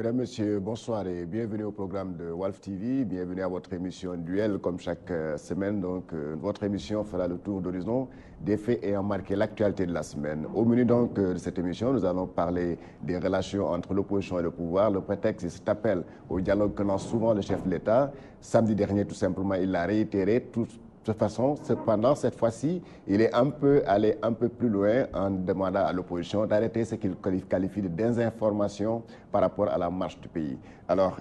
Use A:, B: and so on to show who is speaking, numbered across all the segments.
A: Mesdames, Messieurs, bonsoir et bienvenue au programme de Walf TV. Bienvenue à votre émission Duel, comme chaque semaine. Donc, votre émission fera le tour d'horizon des faits ayant marqué l'actualité de la semaine. Au menu donc de cette émission, nous allons parler des relations entre l'opposition et le pouvoir. Le prétexte est cet appel au dialogue que lance souvent le chef de l'État. Samedi dernier, tout simplement, il l'a réitéré. De toute façon, cependant, cette fois-ci, il est allé un peu plus loin en demandant à l'opposition d'arrêter ce qu'il qualifie de désinformation par rapport à la marche du pays. Alors,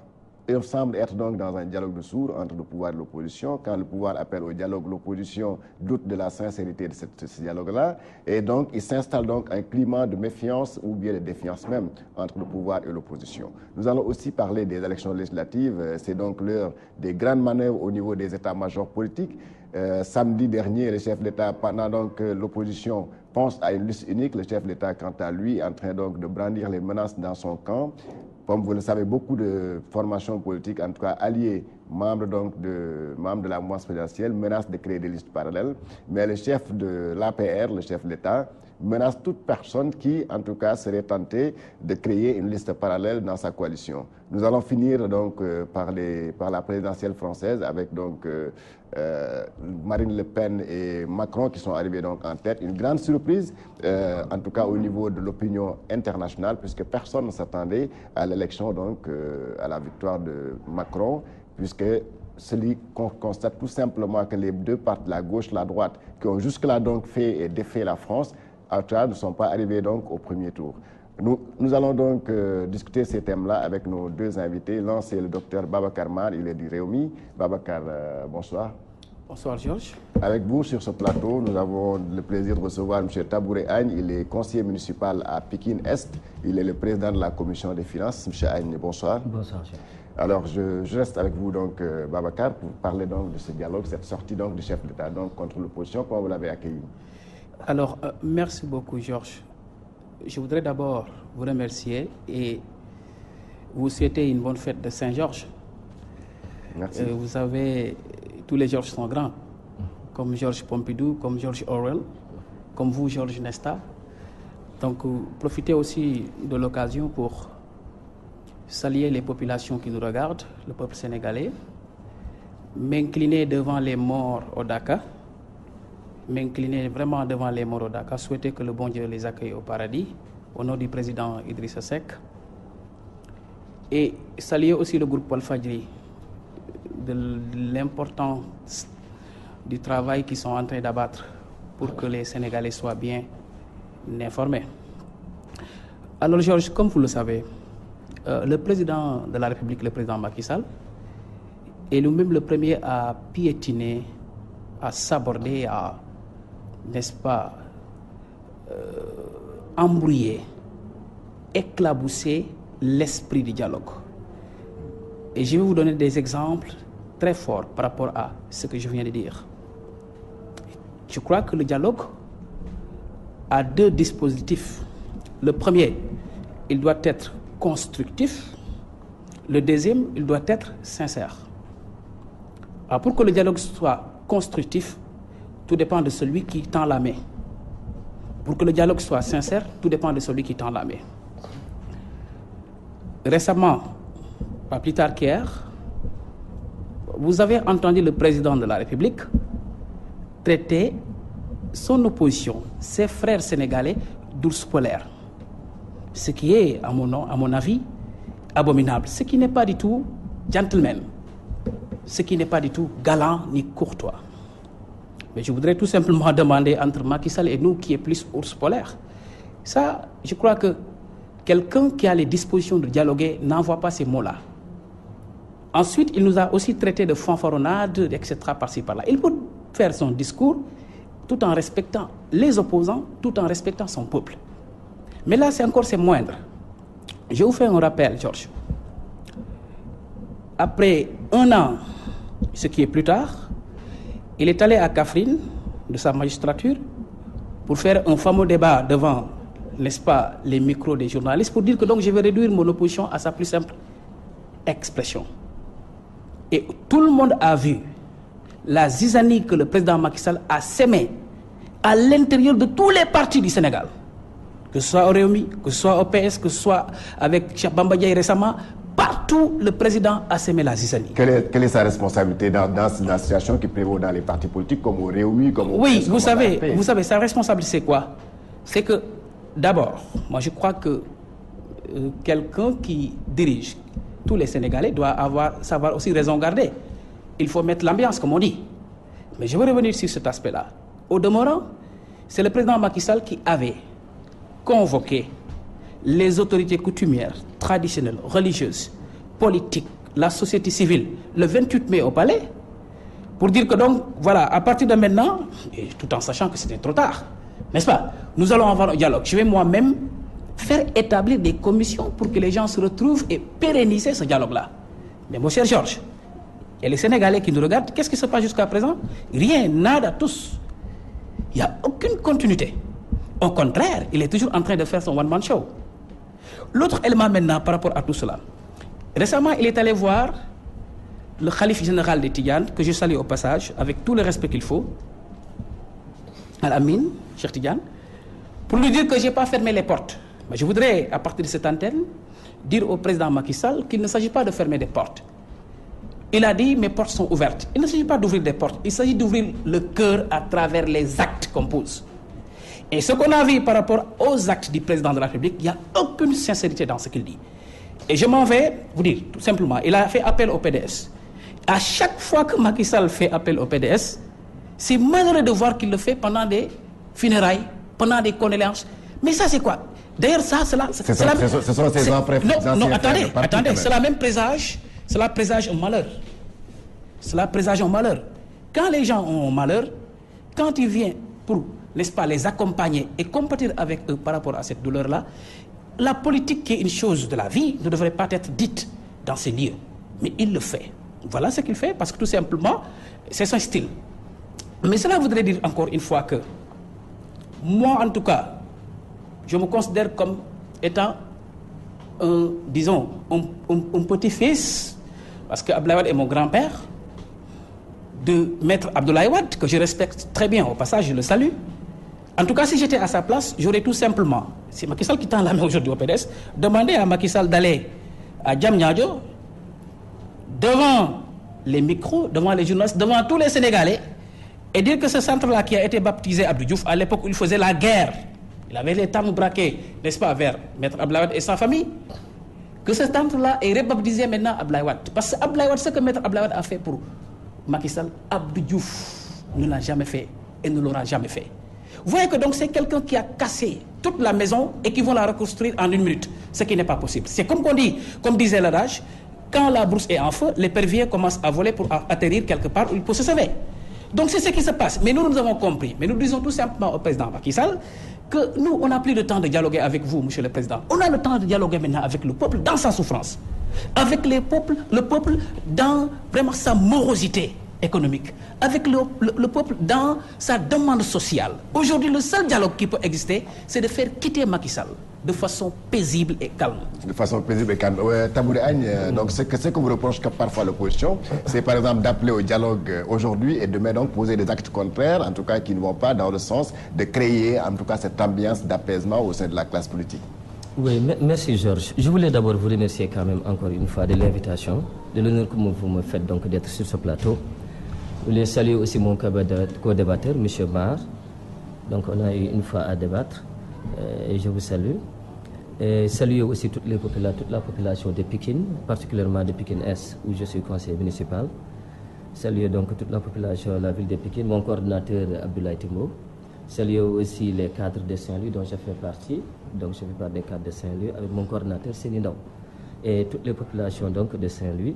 A: il semble être donc dans un dialogue de sourds entre le pouvoir et l'opposition. Quand le pouvoir appelle au dialogue, l'opposition doute de la sincérité de ce dialogue-là. Et donc, il s'installe donc un climat de méfiance ou bien de défiance même entre le pouvoir et l'opposition. Nous allons aussi parler des élections législatives. C'est donc l'heure des grandes manœuvres au niveau des états-majors politiques. Samedi dernier, le chef de l'État, pendant donc que l'opposition pense à une liste unique, le chef de l'État, quant à lui, est en train donc de brandir les menaces dans son camp. Comme vous le savez, beaucoup de formations politiques, en tout cas alliés, membres de la mouvance présidentielle, menacent de créer des listes parallèles. Mais le chef de l'APR, le chef de l'État, menace toute personne qui, en tout cas, serait tentée de créer une liste parallèle dans sa coalition. Nous allons finir donc par la présidentielle française avec donc Marine Le Pen et Macron qui sont arrivés donc en tête. Une grande surprise, en tout cas au niveau de l'opinion internationale, puisque personne ne s'attendait à l'élection, donc à la victoire de Macron, puisque celui qu'on constate tout simplement que les deux partis, la gauche, la droite, qui ont jusque-là donc fait et défait la France, en tout cas, ne sont pas arrivés donc au premier tour. Nous allons donc discuter ces thèmes-là avec nos deux invités. L'un, c'est le docteur Babacar Mar, il est du Rewmi. Babacar, bonsoir.
B: Bonsoir Georges.
A: Avec vous sur ce plateau, nous avons le plaisir de recevoir M. Tabouré Agne. Il est conseiller municipal à Pikine-Est. Il est le président de la commission des finances. M. Agne, bonsoir.
C: Bonsoir, chef.
A: Alors, je reste avec vous, donc, Babacar, pour parler donc de ce dialogue, cette sortie donc du chef d'État donc, contre l'opposition. Comment vous l'avez accueilli?
B: Alors, merci beaucoup, Georges. Je voudrais d'abord vous remercier et vous souhaiter une bonne fête de Saint-Georges.
A: Merci.
B: Vous savez, tous les Georges sont grands, comme Georges Pompidou, comme George Orwell, comme vous, Georges Nesta. Donc, profitez aussi de l'occasion pour saluer les populations qui nous regardent, le peuple sénégalais, m'incliner devant les morts au Dakar, m'incliner vraiment devant les morts au Dakar, souhaiter que le bon Dieu les accueille au paradis, au nom du président Idrissa Seck, et saluer aussi le groupe Walfadjri de l'importance du travail qu'ils sont en train d'abattre pour que les Sénégalais soient bien informés. Alors Georges, comme vous le savez, le président de la République, le président Macky Sall, est lui-même le premier à piétiner, à s'aborder, à, n'est-ce pas, embrouiller, éclabousser l'esprit du dialogue. Et je vais vous donner des exemples très forts par rapport à ce que je viens de dire. Je crois que le dialogue a deux dispositifs. Le premier, il doit être constructif. Le deuxième, il doit être sincère. Alors pour que le dialogue soit constructif, tout dépend de celui qui tend la main. Pour que le dialogue soit sincère, tout dépend de celui qui tend la main. Récemment, pas plus tard qu'hier, vous avez entendu le président de la République traiter son opposition, ses frères sénégalais, d'ours polaires. Ce qui est, à mon avis, abominable. Ce qui n'est pas du tout gentleman. Ce qui n'est pas du tout galant ni courtois. Mais je voudrais tout simplement demander entre Macky Sall et nous qui est plus ours polaire. Ça, je crois que quelqu'un qui a les dispositions de dialoguer n'envoie pas ces mots-là. Ensuite, il nous a aussi traité de fanfaronnade, etc. par-ci par-là. Il peut faire son discours tout en respectant les opposants, tout en respectant son peuple. Mais là, c'est moindre. Je vous fais un rappel, Georges. Après un an, ce qui est plus tard, il est allé à Kaffrine, de sa magistrature, pour faire un fameux débat devant, n'est-ce pas, les micros des journalistes, pour dire que donc je vais réduire mon opposition à sa plus simple expression. Et tout le monde a vu la zizanie que le président Macky Sall a sémée à l'intérieur de tous les partis du Sénégal. que ce soit au Rewmi, que ce soit au PS, que ce soit avec Cheikh Bamba Dièye récemment, partout le président a semé la zizanie.
A: Quelle est sa responsabilité dans la situation qui prévaut dans les partis politiques comme au Rewmi, comme au
B: Oui,
A: PS,
B: vous savez, sa responsabilité c'est quoi? C'est que d'abord, moi je crois que quelqu'un qui dirige tous les Sénégalais doit savoir aussi raison garder. Il faut mettre l'ambiance, comme on dit. Mais je veux revenir sur cet aspect-là. Au demeurant, c'est le président Macky Sall qui avait convoqué les autorités coutumières, traditionnelles, religieuses, politiques, la société civile, le 28 mai au Palais, pour dire que donc, voilà, à partir de maintenant, et tout en sachant que c'était trop tard, n'est-ce pas, nous allons avoir un dialogue. Je vais moi-même faire établir des commissions pour que les gens se retrouvent et pérenniser ce dialogue-là. Mais mon cher Georges, et les Sénégalais qui nous regardent, qu'est-ce qui se passe jusqu'à présent? Rien, nada, tous. Il n'y a aucune continuité. Au contraire, il est toujours en train de faire son one-man show. L'autre élément maintenant par rapport à tout cela. Récemment, il est allé voir le khalife général des Tidjanes, que je salue au passage, avec tout le respect qu'il faut, Al-Amin, Cheikh Tidjane, pour lui dire que je n'ai pas fermé les portes. Mais je voudrais, à partir de cette antenne, dire au président Macky Sall qu'il ne s'agit pas de fermer des portes. Il a dit, mes portes sont ouvertes. Il ne s'agit pas d'ouvrir des portes, il s'agit d'ouvrir le cœur à travers les actes qu'on pose. Et ce qu'on a vu par rapport aux actes du président de la République, il n'y a aucune sincérité dans ce qu'il dit. Et je m'en vais vous dire, tout simplement, il a fait appel au PDS. À chaque fois que Macky Sall fait appel au PDS, c'est malheureux de voir qu'il le fait pendant des funérailles, pendant des condoléances. Mais ça, c'est quoi? D'ailleurs, ça, ce
A: sont ces anciens.
B: Non, attendez, cela même présage, cela présage un malheur. Cela présage un malheur. Quand les gens ont un malheur, quand il vient pour, n'est-ce pas, les accompagner et compatir avec eux par rapport à cette douleur-là, la politique qui est une chose de la vie ne devrait pas être dite dans ces lieux. Mais il le fait. Voilà ce qu'il fait, parce que tout simplement, c'est son style. Mais cela voudrait dire encore une fois que, moi en tout cas, je me considère comme étant disons, un petit-fils, parce que Abdoulaye Wade est mon grand-père, de Maître Abdoulaye Wade, que je respecte très bien, au passage, je le salue. En tout cas, si j'étais à sa place, j'aurais tout simplement, c'est Macky Sall qui tend la main aujourd'hui au PDS, demandé à Macky Sall d'aller à Diamniadio, devant les micros, devant les journalistes, devant tous les Sénégalais, et dire que ce centre-là qui a été baptisé Abdou Diouf, à l'époque où il faisait la guerre, il avait les termes braqués, n'est-ce pas, vers Maître Abdoulaye Wade et sa famille, que ce centre-là est rebaptisé maintenant Abdoulaye Wade. Parce que Abdoulaye Wade, ce que Maître Abdoulaye Wade a fait pour Macky Sall, Abdou Diouf ne l'a jamais fait et ne l'aura jamais fait. Vous voyez que donc c'est quelqu'un qui a cassé toute la maison et qui va la reconstruire en 1 minute, ce qui n'est pas possible. C'est comme qu'on dit, comme disait l'adage, quand la brousse est en feu, l'épervier commence à voler pour atterrir quelque part où il peut se sauver. Donc c'est ce qui se passe. Mais nous avons compris. Mais nous disons tout simplement au président Macky Sall que nous, on n'a plus le temps de dialoguer avec vous, monsieur le président. On a le temps de dialoguer maintenant avec le peuple dans sa souffrance. Avec le peuple dans vraiment sa morosité économique. Avec le peuple dans sa demande sociale. Aujourd'hui, le seul dialogue qui peut exister, c'est de faire quitter Macky Sall de façon paisible et calme.
A: De façon paisible et calme. Tabouri Agne, donc ce que vous reproche parfois l'opposition, c'est par exemple d'appeler au dialogue aujourd'hui et demain donc poser des actes contraires, en tout cas qui ne vont pas dans le sens de créer en tout cas cette ambiance d'apaisement au sein de la classe politique.
C: Oui, merci Georges. Je voulais d'abord vous remercier quand même encore une fois de l'invitation, de l'honneur que vous me faites donc d'être sur ce plateau. Je voulais saluer aussi mon co-débatteur, M. Mar. Donc on a eu une fois à débattre et je vous salue. Et saluer aussi toute la population de Pékin, particulièrement de Pékin Est, où je suis conseiller municipal. Saluer donc toute la population de la ville de Pékin, mon coordinateur Abdoulaye Timbo. Saluer aussi les cadres de Saint-Louis dont je fais partie. Donc je fais partie des cadres de Saint-Louis avec mon coordinateur Sénindao. Et toutes les populations donc de Saint-Louis,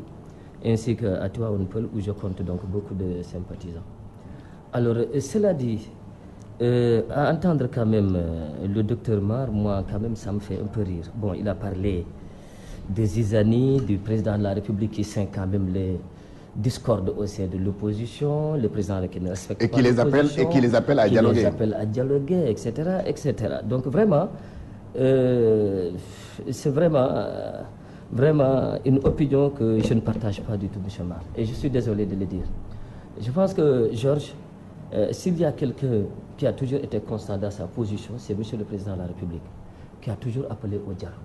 C: ainsi qu'à Tivaouane-Peulh où je compte donc beaucoup de sympathisants. Alors cela dit, à entendre quand même le docteur Mar, moi quand même ça me fait un peu rire. Bon, il a parlé des zizanies, du président de la République qui sent quand même les discordes au sein de l'opposition, le président qui ne respecte pas l'opposition.
A: Et qui les appelle à dialoguer.
C: Qui les appelle à dialoguer, etc. etc. Donc vraiment, c'est vraiment une opinion que je ne partage pas du tout, M. Mar. Et je suis désolé de le dire. Je pense que, Georges, s'il y a quelqu'un qui a toujours été constant dans sa position, c'est M. le Président de la République. qui a toujours appelé au dialogue.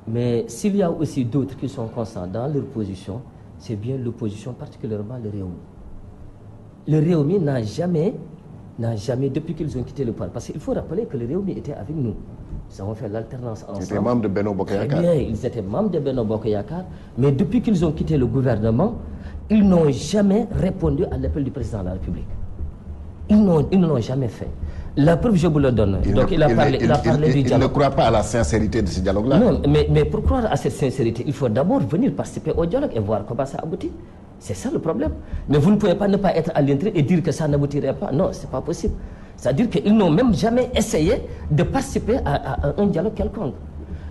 C: Mais s'il y a aussi d'autres qui sont constants dans leur position, c'est bien l'opposition, particulièrement le Réumi. Le Réumi n'a jamais, depuis qu'ils ont quitté le pouvoir, parce qu'il faut rappeler que le Réumi était avec nous. Nous avons fait l'alternance ensemble.
A: Ils étaient membres de Benno Bokk Yakaar.
C: Très bien, ils étaient membres de Benno Bokk Yakaar, mais depuis qu'ils ont quitté le gouvernement, ils n'ont jamais répondu à l'appel du président de la République. Ils ne l'ont jamais fait. La preuve, je vous le donne. Donc, il a parlé du dialogue.
A: Il ne croit pas à la sincérité de ce dialogue-là.
C: Non, mais pour croire à cette sincérité, il faut d'abord venir participer au dialogue et voir comment ça aboutit. C'est ça le problème. Mais vous ne pouvez pas ne pas être à l'entrée et dire que ça n'aboutirait pas. Non, ce n'est pas possible. C'est-à-dire qu'ils n'ont même jamais essayé de participer à un dialogue quelconque.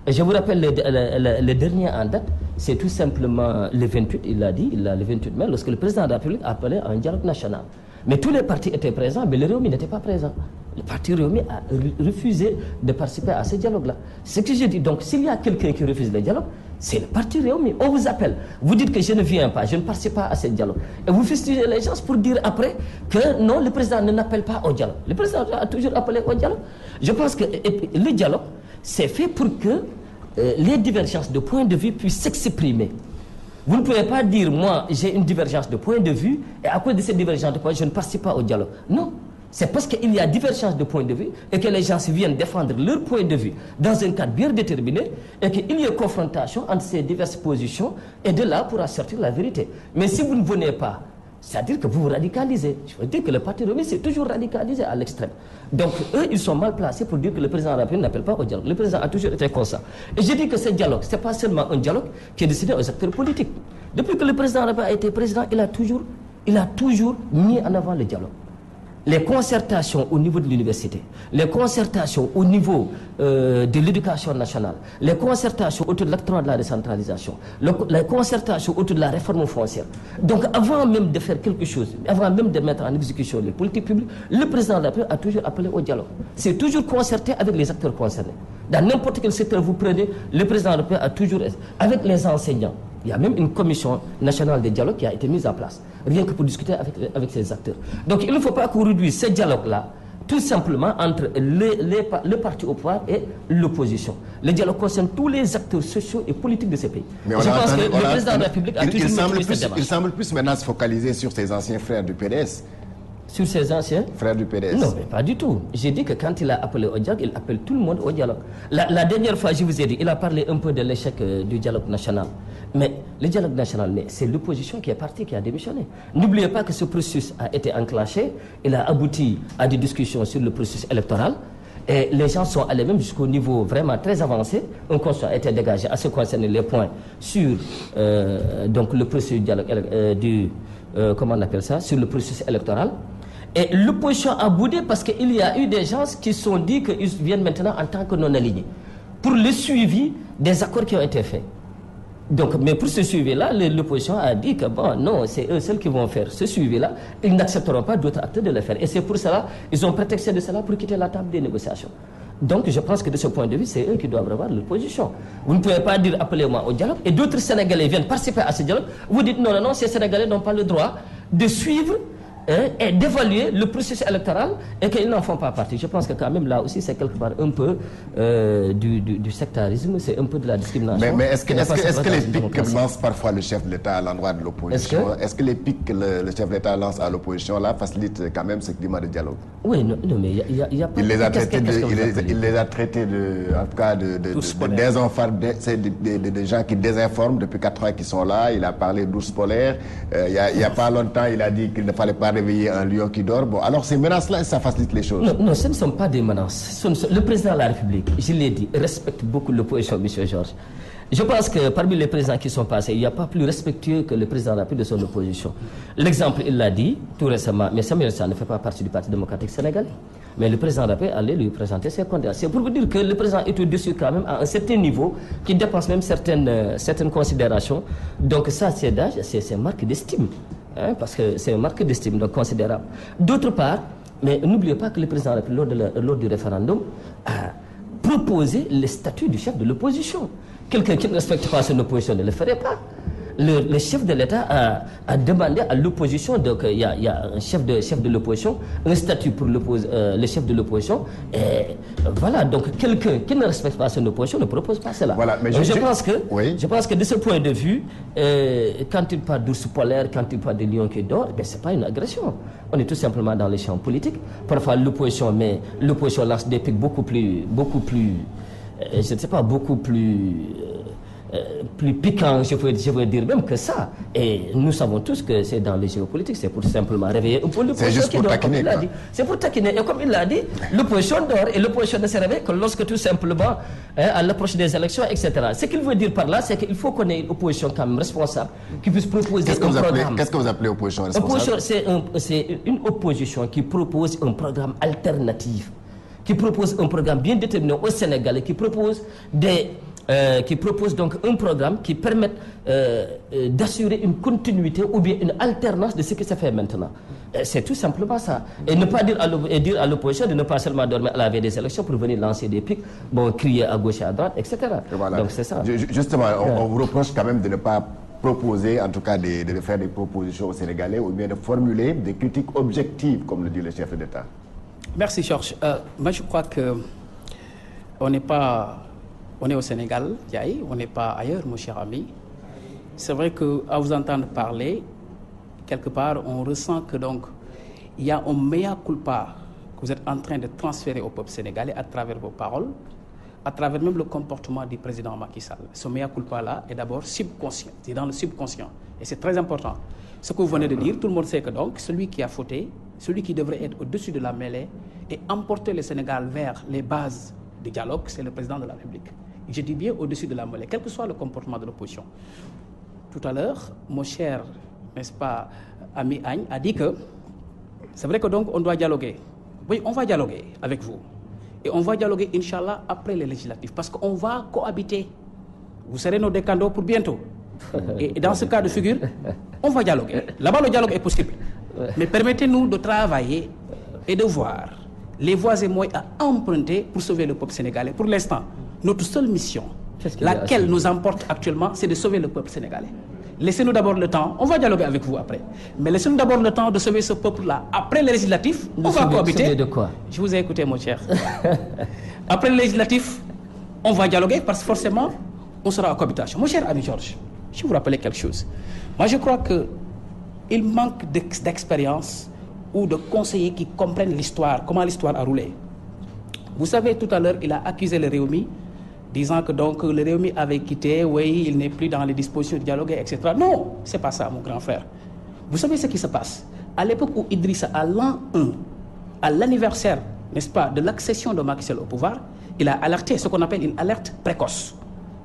C: Et je vous rappelle le dernier en date, c'est tout simplement le 28, il l'a dit, le 28 mai, lorsque le président de la République a appelé à un dialogue national. Mais tous les partis étaient présents, mais le Réumi n'était pas présent. Le parti Réumi a refusé de participer à ce dialogue-là. C'est ce que je dis. Donc, s'il y a quelqu'un qui refuse le dialogue, c'est le parti Réumi. On vous appelle. Vous dites que je ne viens pas, je ne participe pas à ce dialogue. Et vous fustigez les gens pour dire après que non, le président n'appelle pas au dialogue. Le président a toujours appelé au dialogue. Je pense que le dialogue, c'est fait pour que les divergences de point de vue puissent s'exprimer. Vous ne pouvez pas dire, moi, j'ai une divergence de point de vue, et à cause de cette divergence de point de vue, je ne participe pas au dialogue. Non. C'est parce qu'il y a divergence de point de vue et que les gens viennent défendre leur point de vue dans un cadre bien déterminé et qu'il y ait confrontation entre ces diverses positions et de là pourra sortir la vérité. Mais si vous ne venez pas, c'est-à-dire que vous vous radicalisez. Je veux dire que le parti Réumi s'est toujours radicalisé à l'extrême. Donc eux, ils sont mal placés pour dire que le président de la République n'appelle pas au dialogue. Le président a toujours été constant. Et je dis que ce dialogue, ce n'est pas seulement un dialogue qui est destiné aux acteurs politiques. Depuis que le président de la République a été président, il a toujours mis en avant le dialogue. Les concertations au niveau de l'université, les concertations au niveau de l'éducation nationale, les concertations autour de l'acte de la décentralisation, les concertations autour de la réforme foncière. Donc avant même de faire quelque chose, avant même de mettre en exécution les politiques publiques, le président de la République a toujours appelé au dialogue. C'est toujours concerté avec les acteurs concernés. Dans n'importe quel secteur vous prenez, le président de la République a toujours, avec les enseignants, il y a même une commission nationale de dialogue qui a été mise en place, rien que pour discuter avec ces acteurs. Donc il ne faut pas qu'on réduise ce dialogue-là tout simplement entre le parti au pouvoir et l'opposition. Le dialogue concerne tous les acteurs sociaux et politiques de ce pays.
A: Mais je pense que le président de la République a toujours il semble plus maintenant se focaliser sur ses anciens frères du PDS.
C: Sur ses anciens
A: frères du PDS.
C: Non, mais pas du tout. J'ai dit que quand il a appelé au dialogue, il appelle tout le monde au dialogue. La dernière fois, je vous ai dit, il a parlé un peu de l'échec du dialogue national. Mais le dialogue national, c'est l'opposition qui est partie, qui a démissionné. N'oubliez pas que ce processus a été enclenché, il a abouti à des discussions sur le processus électoral. Et les gens sont allés même jusqu'au niveau vraiment très avancé. Un constat a été dégagé à ce qui concerne les points sur donc le processus comment on appelle ça, sur le processus électoral. Et l'opposition a boudé parce qu'il y a eu des gens qui se sont dit qu'ils viennent maintenant en tant que non-alignés pour le suivi des accords qui ont été faits. Donc, mais pour ce suivi-là, l'opposition a dit que bon, non, c'est eux seuls qui vont faire ce suivi-là. Ils n'accepteront pas d'autres acteurs de le faire. Et c'est pour cela, ils ont prétexté de cela pour quitter la table des négociations. Donc, je pense que de ce point de vue, c'est eux qui doivent avoir leur position. Vous ne pouvez pas dire appelez-moi au dialogue et d'autres Sénégalais viennent participer à ce dialogue. Vous dites non, non, non, ces Sénégalais n'ont pas le droit de suivre et d'évaluer le processus électoral et qu'ils n'en font pas partie. Je pense que quand même là aussi c'est quelque part un peu du sectarisme, c'est un peu de la discrimination.
A: Mais est-ce que les pics que lance parfois le chef de l'État à l'endroit de l'opposition, est-ce que les pics que le chef de l'État lance à l'opposition là facilitent quand même ce climat de dialogue?
C: Oui, non, mais il y a pas...
A: Il les a traités en tout cas de gens qui désinforment depuis 4 ans qui sont là. Il a parlé d'ours polaires. Il n'y a pas longtemps, il a dit qu'il ne fallait pas réveiller un lion qui dort. Bon, alors ces menaces-là, ça facilite les choses.
C: Non, ce ne sont pas des menaces. Le président de la République, je l'ai dit, respecte beaucoup l'opposition, M. Georges. Je pense que parmi les présidents qui sont passés, il n'y a pas plus respectueux que le président de la République de son opposition. L'exemple, il l'a dit tout récemment, mais Samuel Sarr ne fait pas partie du Parti démocratique sénégalais. Mais le président de la République allait lui présenter ses condoléances. C'est pour vous dire que le président est au-dessus quand même à un certain niveau qui dépasse même certaines considérations. Donc ça, c'est d'âge, c'est une marque d'estime. Parce que c'est une marque d'estime donc considérable. D'autre part, mais n'oubliez pas que le président de la République, lors du référendum, a proposé le statut du chef de l'opposition. Quelqu'un qui ne respecte pas son opposition ne le ferait pas. le chef de l'État a demandé à l'opposition, donc il y a un chef de l'opposition, un statut pour le chef de l'opposition, et voilà, donc quelqu'un qui ne respecte pas son opposition ne propose pas cela.
A: Voilà, mais
C: je pense que de ce point de vue, quand il parle d'ours polaire, quand il parle de lion qui dort, ben c'est pas une agression. On est tout simplement dans les champs politiques. Parfois l'opposition lance des pics beaucoup plus je ne sais pas, beaucoup plus piquant, je veux dire même que ça. Et nous savons tous que c'est dans les géopolitiques, c'est pour simplement réveiller un peu l'opposition qui dort, comme il l'a dit. C'est pour taquiner. Et comme il l'a dit, l'opposition dort et l'opposition ne se réveille que lorsque tout simplement, à l'approche des élections, etc. Ce qu'il veut dire par là, c'est qu'il faut qu'on ait une opposition quand même responsable, qui puisse proposer un programme.
A: Qu'est-ce que vous appelez opposition responsable?
C: C'est une opposition qui propose un programme alternatif, qui propose un programme bien déterminé au Sénégal, qui propose donc un programme qui permette d'assurer une continuité ou bien une alternance de ce qui se fait maintenant. C'est tout simplement ça. Et ne pas dire à l'opposition de ne pas seulement dormir à la veille des élections pour venir lancer des pics, crier à gauche et à droite, etc.
A: Voilà.
C: Donc c'est ça.
A: Justement, on vous reproche quand même de ne pas proposer, en tout cas de faire des propositions aux Sénégalais ou bien de formuler des critiques objectives, comme le dit le chef d'État.
B: Merci Georges. Moi je crois que on est au Sénégal, Yahi, on n'est pas ailleurs, mon cher ami. C'est vrai qu'à vous entendre parler, quelque part, on ressent que donc il y a un mea culpa que vous êtes en train de transférer au peuple sénégalais à travers vos paroles, à travers même le comportement du président Macky Sall. Ce mea culpa-là est d'abord subconscient, c'est dans le subconscient. Et c'est très important. Ce que vous venez de dire, tout le monde sait que donc celui qui a fauté, celui qui devrait être au-dessus de la mêlée et emporter le Sénégal vers les bases du dialogue, c'est le président de la République. Et je dis bien au-dessus de la mêlée, quel que soit le comportement de l'opposition. Tout à l'heure, mon cher, n'est-ce pas, ami Agne, a dit que c'est vrai que donc on doit dialoguer. Oui, on va dialoguer avec vous. Et on va dialoguer, Inch'Allah, après les législatives, parce qu'on va cohabiter. Vous serez nos décandos pour bientôt. Et dans ce cas de figure, on va dialoguer. Là-bas, le dialogue est possible. Mais permettez-nous de travailler et de voir les voies et moyens à emprunter pour sauver le peuple sénégalais. Pour l'instant, notre seule mission, laquelle nous emporte actuellement, c'est de sauver le peuple sénégalais. Laissez-nous d'abord le temps, on va dialoguer avec vous après, mais laissez-nous d'abord le temps de sauver ce peuple-là. Après les législatifs, on va cohabiter.
C: De quoi?
B: Je vous ai écouté, mon cher. Après les législatifs, on va dialoguer parce que forcément, on sera en cohabitation. Mon cher ami Georges, je vais vous rappeler quelque chose. Moi, je crois qu'il manque d'expérience ou de conseillers qui comprennent l'histoire, comment l'histoire a roulé. Vous savez, tout à l'heure, il a accusé le Réumi, disant que donc le Réumi avait quitté, oui, il n'est plus dans les dispositions de dialoguer, etc. Non, c'est pas ça, mon grand frère. Vous savez ce qui se passe? À l'époque où Idrissa, à l'an 1, à l'anniversaire, n'est-ce pas, de l'accession de Macky Sall au pouvoir, il a alerté, ce qu'on appelle une alerte précoce.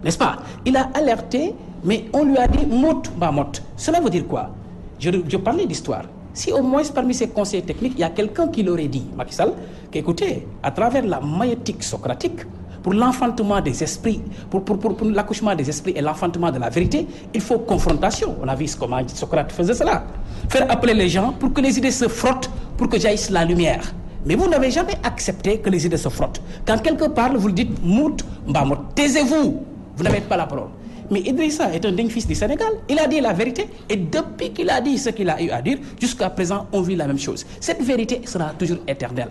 B: N'est-ce pas? Il a alerté, mais on lui a dit mout, bah mout. Cela veut dire quoi? Je parlais d'histoire. Si au moins parmi ces conseillers techniques, il y a quelqu'un qui leur ait dit, Macky Sall, qu'écoutez, à travers la maïeutique socratique, pour l'enfantement des esprits, pour l'accouchement des esprits et l'enfantement de la vérité, il faut confrontation. On a vu comment Socrate faisait cela. Faire appeler les gens pour que les idées se frottent, pour que jaillisse la lumière. Mais vous n'avez jamais accepté que les idées se frottent. Quand quelqu'un parle, vous le dites mout, mbamout, taisez-vous. Vous n'avez pas la parole. Mais Idrissa est un digne fils du Sénégal. Il a dit la vérité. Et depuis qu'il a dit ce qu'il a eu à dire, jusqu'à présent, on vit la même chose. Cette vérité sera toujours éternelle.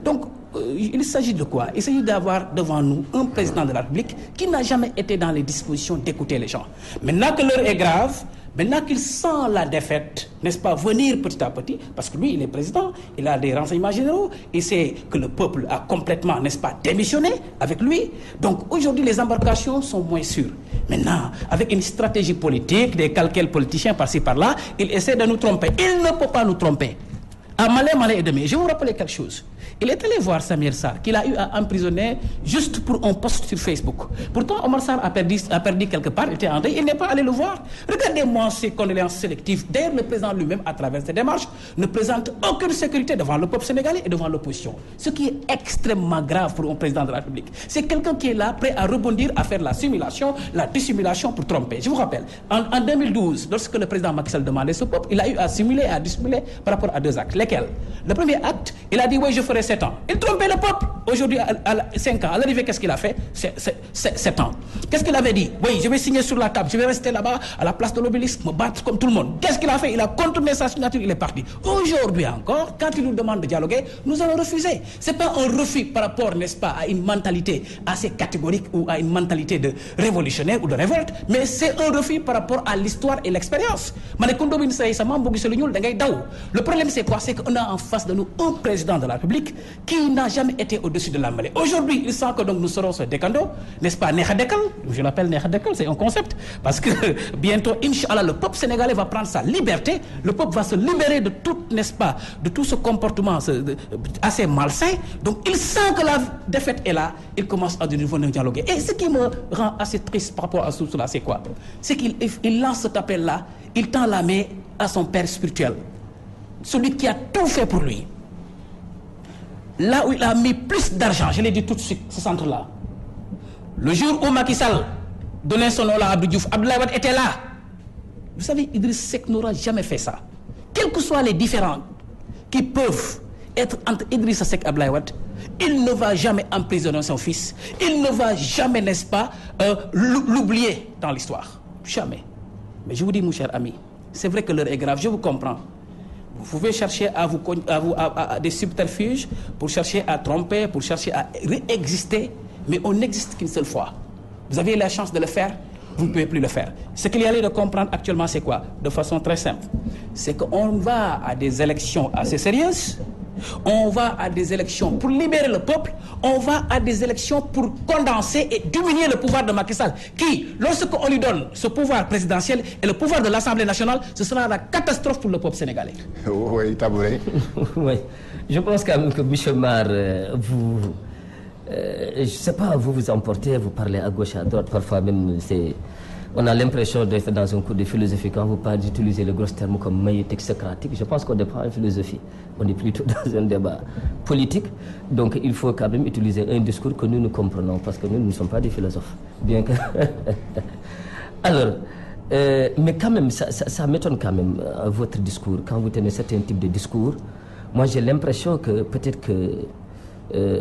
B: Donc, il s'agit de quoi? Il s'agit d'avoir devant nous un président de la République qui n'a jamais été dans les dispositions d'écouter les gens. Maintenant que l'heure est grave, maintenant qu'il sent la défaite, n'est-ce pas, venir petit à petit, parce que lui, il est président, il a des renseignements généraux, il sait que le peuple a complètement, n'est-ce pas, démissionné avec lui. Donc aujourd'hui, les embarcations sont moins sûres. Maintenant, avec une stratégie politique, des calculs politiciens par-ci par-là, il essaie de nous tromper. Il ne peut pas nous tromper. À malais et demi. Je vais vous rappeler quelque chose. Il est allé voir Samir Sarr, qu'il a eu à emprisonner juste pour un post sur Facebook. Pourtant, Omar Sarr a perdu quelque part, il était en deuil, il n'est pas allé le voir. Regardez-moi ces condoléances sélectives. D'ailleurs, le président lui-même, à travers ses démarches, ne présente aucune sécurité devant le peuple sénégalais et devant l'opposition. Ce qui est extrêmement grave pour un président de la République. C'est quelqu'un qui est là, prêt à rebondir, à faire la simulation, la dissimulation pour tromper. Je vous rappelle, en 2012, lorsque le président Macky Sall demandait ce peuple, il a eu à simuler et à dissimuler par rapport à deux actes. Lesquels? Le premier acte, Il a dit oui, je ferai 7 ans. Il trompait le peuple. Aujourd'hui, à 5 ans, à l'arrivée, qu'est-ce qu'il a fait? 7 ans. Qu'est-ce qu'il avait dit? Oui, je vais signer sur la table, je vais rester là-bas à la place de l'Obélisque, me battre comme tout le monde. Qu'est-ce qu'il a fait? Il a contourné sa signature, il est parti. Aujourd'hui encore, quand il nous demande de dialoguer, nous allons refuser. C'est pas un refus par rapport, n'est-ce pas, à une mentalité assez catégorique ou à une mentalité de révolutionnaire ou de révolte, mais c'est un refus par rapport à l'histoire et l'expérience. Le problème, c'est quoi? C'est qu'on a en face de nous un président de la République qui n'a jamais été au-dessus de la mêlée. Aujourd'hui, il sent que donc nous serons ce décando, n'est-ce pas, Nehadekal, je l'appelle Nehadekal, c'est un concept, parce que bientôt, Inch'Allah, le peuple sénégalais va prendre sa liberté, le peuple va se libérer de tout, n'est-ce pas, de tout ce comportement assez malsain. Donc, il sent que la défaite est là, il commence à de nouveau dialoguer. Et ce qui me rend assez triste par rapport à tout cela, c'est quoi? C'est qu'il lance cet appel-là, il tend la main à son père spirituel, celui qui a tout fait pour lui. Là où il a mis plus d'argent, je l'ai dit tout de suite, ce centre-là. Le jour où Macky Sall donnait son nom à Abdou Diouf, Abdoulaye Wade était là. Vous savez, Idriss Seck n'aura jamais fait ça. Quels que soient les différends qui peuvent être entre Idriss Seck et Abdoulaye Wade, il ne va jamais emprisonner son fils. Il ne va jamais, n'est-ce pas, l'oublier dans l'histoire. Jamais. Mais je vous dis, mon cher ami, c'est vrai que l'heure est grave, je vous comprends. Vous pouvez chercher à des subterfuges pour chercher à tromper, pour chercher à réexister, mais on n'existe qu'une seule fois. Vous avez la chance de le faire, vous ne pouvez plus le faire. Ce qu'il y a lieu de comprendre actuellement, c'est quoi? De façon très simple. C'est qu'on va à des élections assez sérieuses, on va à des élections pour libérer le peuple, on va à des élections pour condenser et diminuer le pouvoir de Macky Sall, qui, lorsqu'on lui donne ce pouvoir présidentiel et le pouvoir de l'Assemblée nationale, ce sera la catastrophe pour le peuple sénégalais.
A: Oui, Tabouré.
C: Oui, je pense quand même que M. Mar, je ne sais pas, vous vous emportez, vous parlez à gauche, à droite, parfois même on a l'impression d'être dans un cours de philosophie quand vous parlez d'utiliser le gros terme comme maïeutique socratique. Je pense qu'on n'est pas en philosophie, on est plutôt dans un débat politique. Donc il faut quand même utiliser un discours que nous comprenons, parce que nous ne sommes pas des philosophes. Bien que... Alors, mais quand même, ça m'étonne quand même, votre discours. Quand vous tenez certains types de discours, moi j'ai l'impression que peut-être que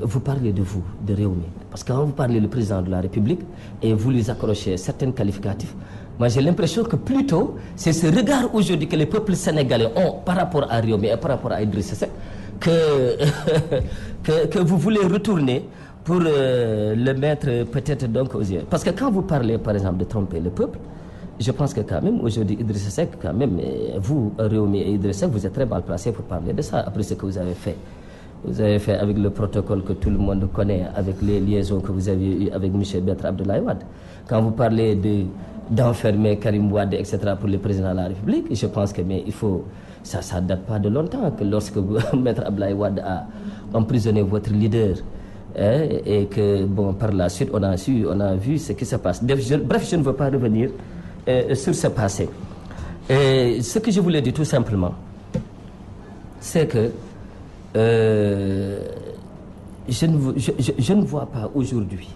C: vous parlez de vous, de Réumi. Parce que quand vous parlez du président de la République et vous lui accrochez certains qualificatifs, moi j'ai l'impression que plutôt c'est ce regard aujourd'hui que les peuples sénégalais ont par rapport à Réumi et par rapport à Idriss Seck que vous voulez retourner pour le mettre peut-être donc aux yeux. Parce que quand vous parlez par exemple de tromper le peuple, je pense que quand même aujourd'hui Idriss Seck, quand même, vous Réumi et Idriss Seck, vous êtes très mal placés pour parler de ça après ce que vous avez fait. Vous avez fait avec le protocole que tout le monde connaît, avec les liaisons que vous avez eues avec M. Bertrand Abdoulaye Wade. Quand vous parlez d'enfermer Karim Wade, etc., pour le président de la République, je pense que mais il faut, ça ne date pas de longtemps que lorsque Maître Abdoulaye Wade a emprisonné votre leader, et que bon, par la suite on a vu ce qui se passe. Bref, je ne veux pas revenir sur ce passé. Et ce que je voulais dire tout simplement, c'est que je ne vois pas aujourd'hui,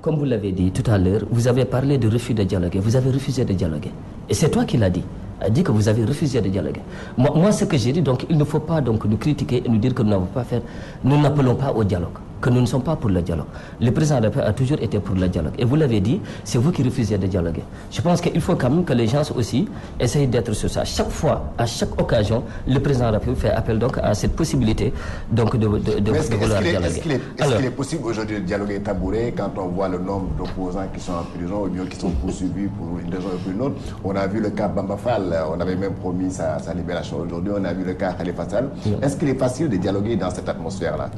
C: comme vous l'avez dit tout à l'heure, vous avez parlé de refus de dialoguer, vous avez refusé de dialoguer. Et c'est toi qui l'as dit. A dit que vous avez refusé de dialoguer. Moi, ce que j'ai dit, donc, il ne faut pas donc nous critiquer et nous dire que nous n'avons pas fait, nous n'appelons pas au dialogue, que nous ne sommes pas pour le dialogue. Le président de la République a toujours été pour le dialogue. Et vous l'avez dit, c'est vous qui refusez de dialoguer. Je pense qu'il faut quand même que les gens aussi essayent d'être sur ça. Chaque fois, à chaque occasion, le président de la République fait appel donc à cette possibilité donc de vouloir dialoguer.
A: Est-ce qu'il est possible aujourd'hui de dialoguer Tabouré quand on voit le nombre d'opposants qui sont en prison ou bien qui sont poursuivis pour une raison ou une autre? On a vu le cas Bamba Fall. On avait même promis sa libération aujourd'hui. On a vu le cas Khalifa Sall. Est-ce qu'il est facile de dialoguer dans cette atmosphère-là?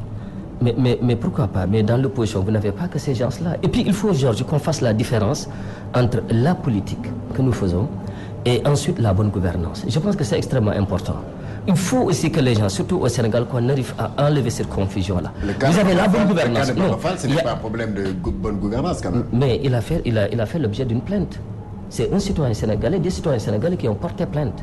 C: Mais pourquoi pas? Mais dans l'opposition, vous n'avez pas que ces gens-là. Et puis il faut, Georges, qu'on fasse la différence entre la politique que nous faisons et ensuite la bonne gouvernance. Je pense que c'est extrêmement important. Il faut aussi que les gens, surtout au Sénégal, qu'on arrive à enlever cette confusion-là. Vous avez la bonne gouvernance.
A: Le cas de Bamba Fall, ce n'est pas un problème de bonne gouvernance quand même.
C: Mais il a fait l'objet d'une plainte. C'est un citoyen sénégalais, des citoyens sénégalais qui ont porté plainte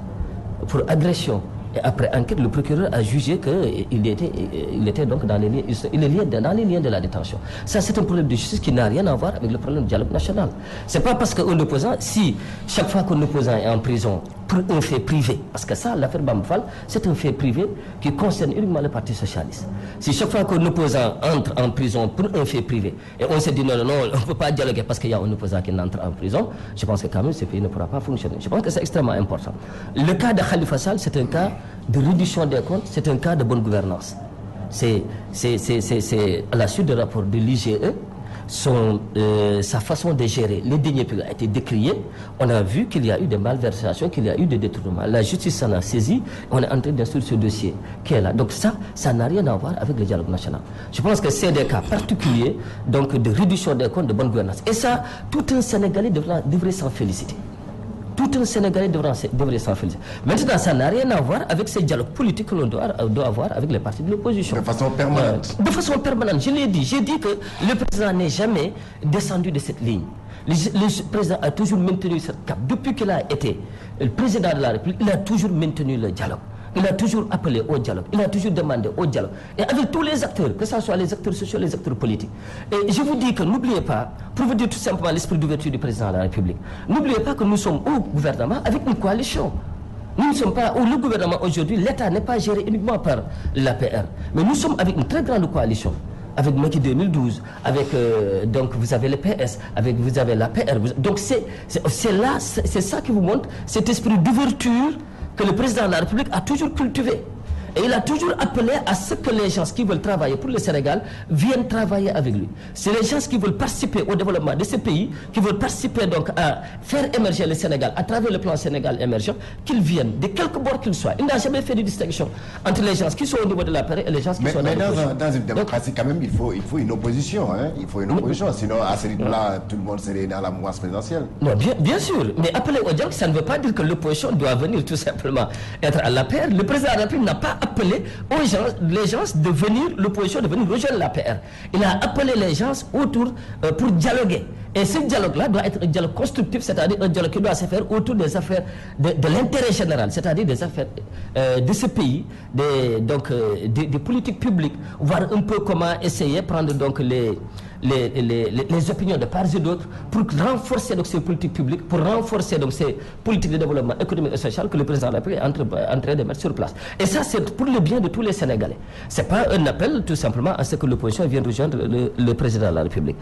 C: pour agression. Et après enquête, le procureur a jugé qu'il était donc dans les liens de la détention. Ça, c'est un problème de justice qui n'a rien à voir avec le problème du dialogue national. C'est pas parce qu'un opposant, si chaque fois qu'un opposant est en prison, pour un fait privé. Parce que ça, l'affaire Bamba Fall, c'est un fait privé qui concerne uniquement le Parti socialiste. Si chaque fois qu'un opposant entre en prison pour un fait privé, et on se dit non, on ne peut pas dialoguer parce qu'il y a un opposant qui entre en prison, je pense que quand même ce pays ne pourra pas fonctionner. Je pense que c'est extrêmement important. Le cas de Khalifa Sall, c'est un cas de réduction des comptes, c'est un cas de bonne gouvernance. C'est à la suite du rapport de l'IGE, sa façon de gérer les deniers publics a été décriée. On a vu qu'il y a eu des malversations, qu'il y a eu des détournements. La justice s'en a saisi. On est en train d'instruire ce dossier qui est là. Donc ça n'a rien à voir avec le dialogue national. Je pense que c'est des cas particuliers donc de réduction des comptes, de bonne gouvernance. Et ça, tout un Sénégalais devrait s'en féliciter. Tout un Sénégalais devrait s'en féliciter. Maintenant, ça n'a rien à voir avec ces dialogues politiques que l'on doit avoir avec les partis de l'opposition.
A: De façon permanente.
C: De façon permanente. Je l'ai dit. J'ai dit que le président n'est jamais descendu de cette ligne. Le président a toujours maintenu cette cap. Depuis qu'il a été le président de la République, il a toujours maintenu le dialogue. Il a toujours appelé au dialogue, il a toujours demandé au dialogue. Et avec tous les acteurs, que ce soit les acteurs sociaux, les acteurs politiques. Et je vous dis que n'oubliez pas, pour vous dire tout simplement l'esprit d'ouverture du président de la République, n'oubliez pas que nous sommes au gouvernement avec une coalition. Nous ne sommes pas, ou le gouvernement aujourd'hui, l'État n'est pas géré uniquement par l'APR. Mais nous sommes avec une très grande coalition. Avec Macky 2012, avec donc vous avez le PS, vous avez l'APR. Donc c'est ça qui vous montre cet esprit d'ouverture que le président de la République a toujours cultivé. Et il a toujours appelé à ce que les gens qui veulent travailler pour le Sénégal viennent travailler avec lui. C'est les gens qui veulent participer au développement de ce pays, qui veulent participer donc à faire émerger le Sénégal à travers le plan Sénégal émergent, qu'ils viennent de quelque bord qu'ils soient. Il n'a jamais fait de distinction entre les gens qui sont au niveau de l'appareil et les gens qui sont dans l'opposition.
A: Mais dans une démocratie, quand même, il faut une opposition. Hein? Il faut une opposition. Sinon, à ce rythme-là, tout le monde serait dans la mouvance présidentielle.
C: Non, bien sûr. Mais appeler au dialogue, ça ne veut pas dire que l'opposition doit venir tout simplement être à la paire. Le président de la République n'a pas appelé les gens de venir, l'opposition de venir rejoindre l'APR. Il a appelé les gens autour pour dialoguer. Et ce dialogue-là doit être un dialogue constructif, c'est-à-dire un dialogue qui doit se faire autour des affaires de l'intérêt général, c'est-à-dire des affaires de ce pays, des politiques publiques, voir un peu comment essayer de prendre donc les opinions de part et d'autre pour renforcer donc ces politiques publiques, pour renforcer donc ces politiques de développement économique et social que le président de la République est en train de mettre sur place. Et ça, c'est pour le bien de tous les Sénégalais. Ce n'est pas un appel tout simplement à ce que l'opposition vienne rejoindre le président de la République.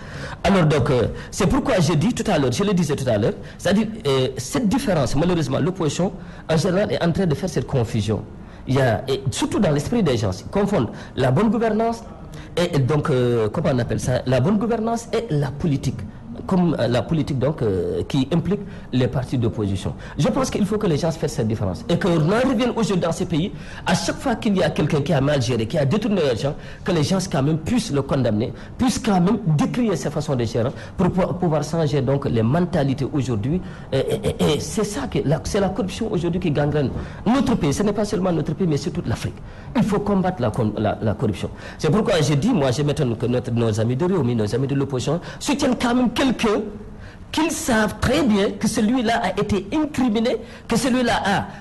C: Alors donc, c'est pourquoi je dis tout à l'heure, je le disais tout à l'heure, c'est-à-dire cette différence, malheureusement, l'opposition en général est en train de faire cette confusion. Il y a, et surtout dans l'esprit des gens, ils confondent la bonne gouvernance et donc, comment on appelle ça, la bonne gouvernance et la politique. Comme la politique donc qui implique les partis d'opposition. Je pense qu'il faut que les gens fassent cette différence. Et qu'on en revienne aujourd'hui dans ces pays, à chaque fois qu'il y a quelqu'un qui a mal géré, qui a détourné l'argent, que les gens quand même puissent le condamner, puissent quand même décrier sa façon de gérer pour pouvoir changer donc les mentalités aujourd'hui. Et c'est ça, c'est la corruption aujourd'hui qui gangrène notre pays. Ce n'est pas seulement notre pays, mais c'est toute l'Afrique. Il faut combattre la corruption. C'est pourquoi j'ai dit, moi je m'étonne que nos amis de Réumi, nos amis de l'opposition soutiennent quand même quelqu'un qu'ils savent très bien que celui-là a été incriminé, que celui-là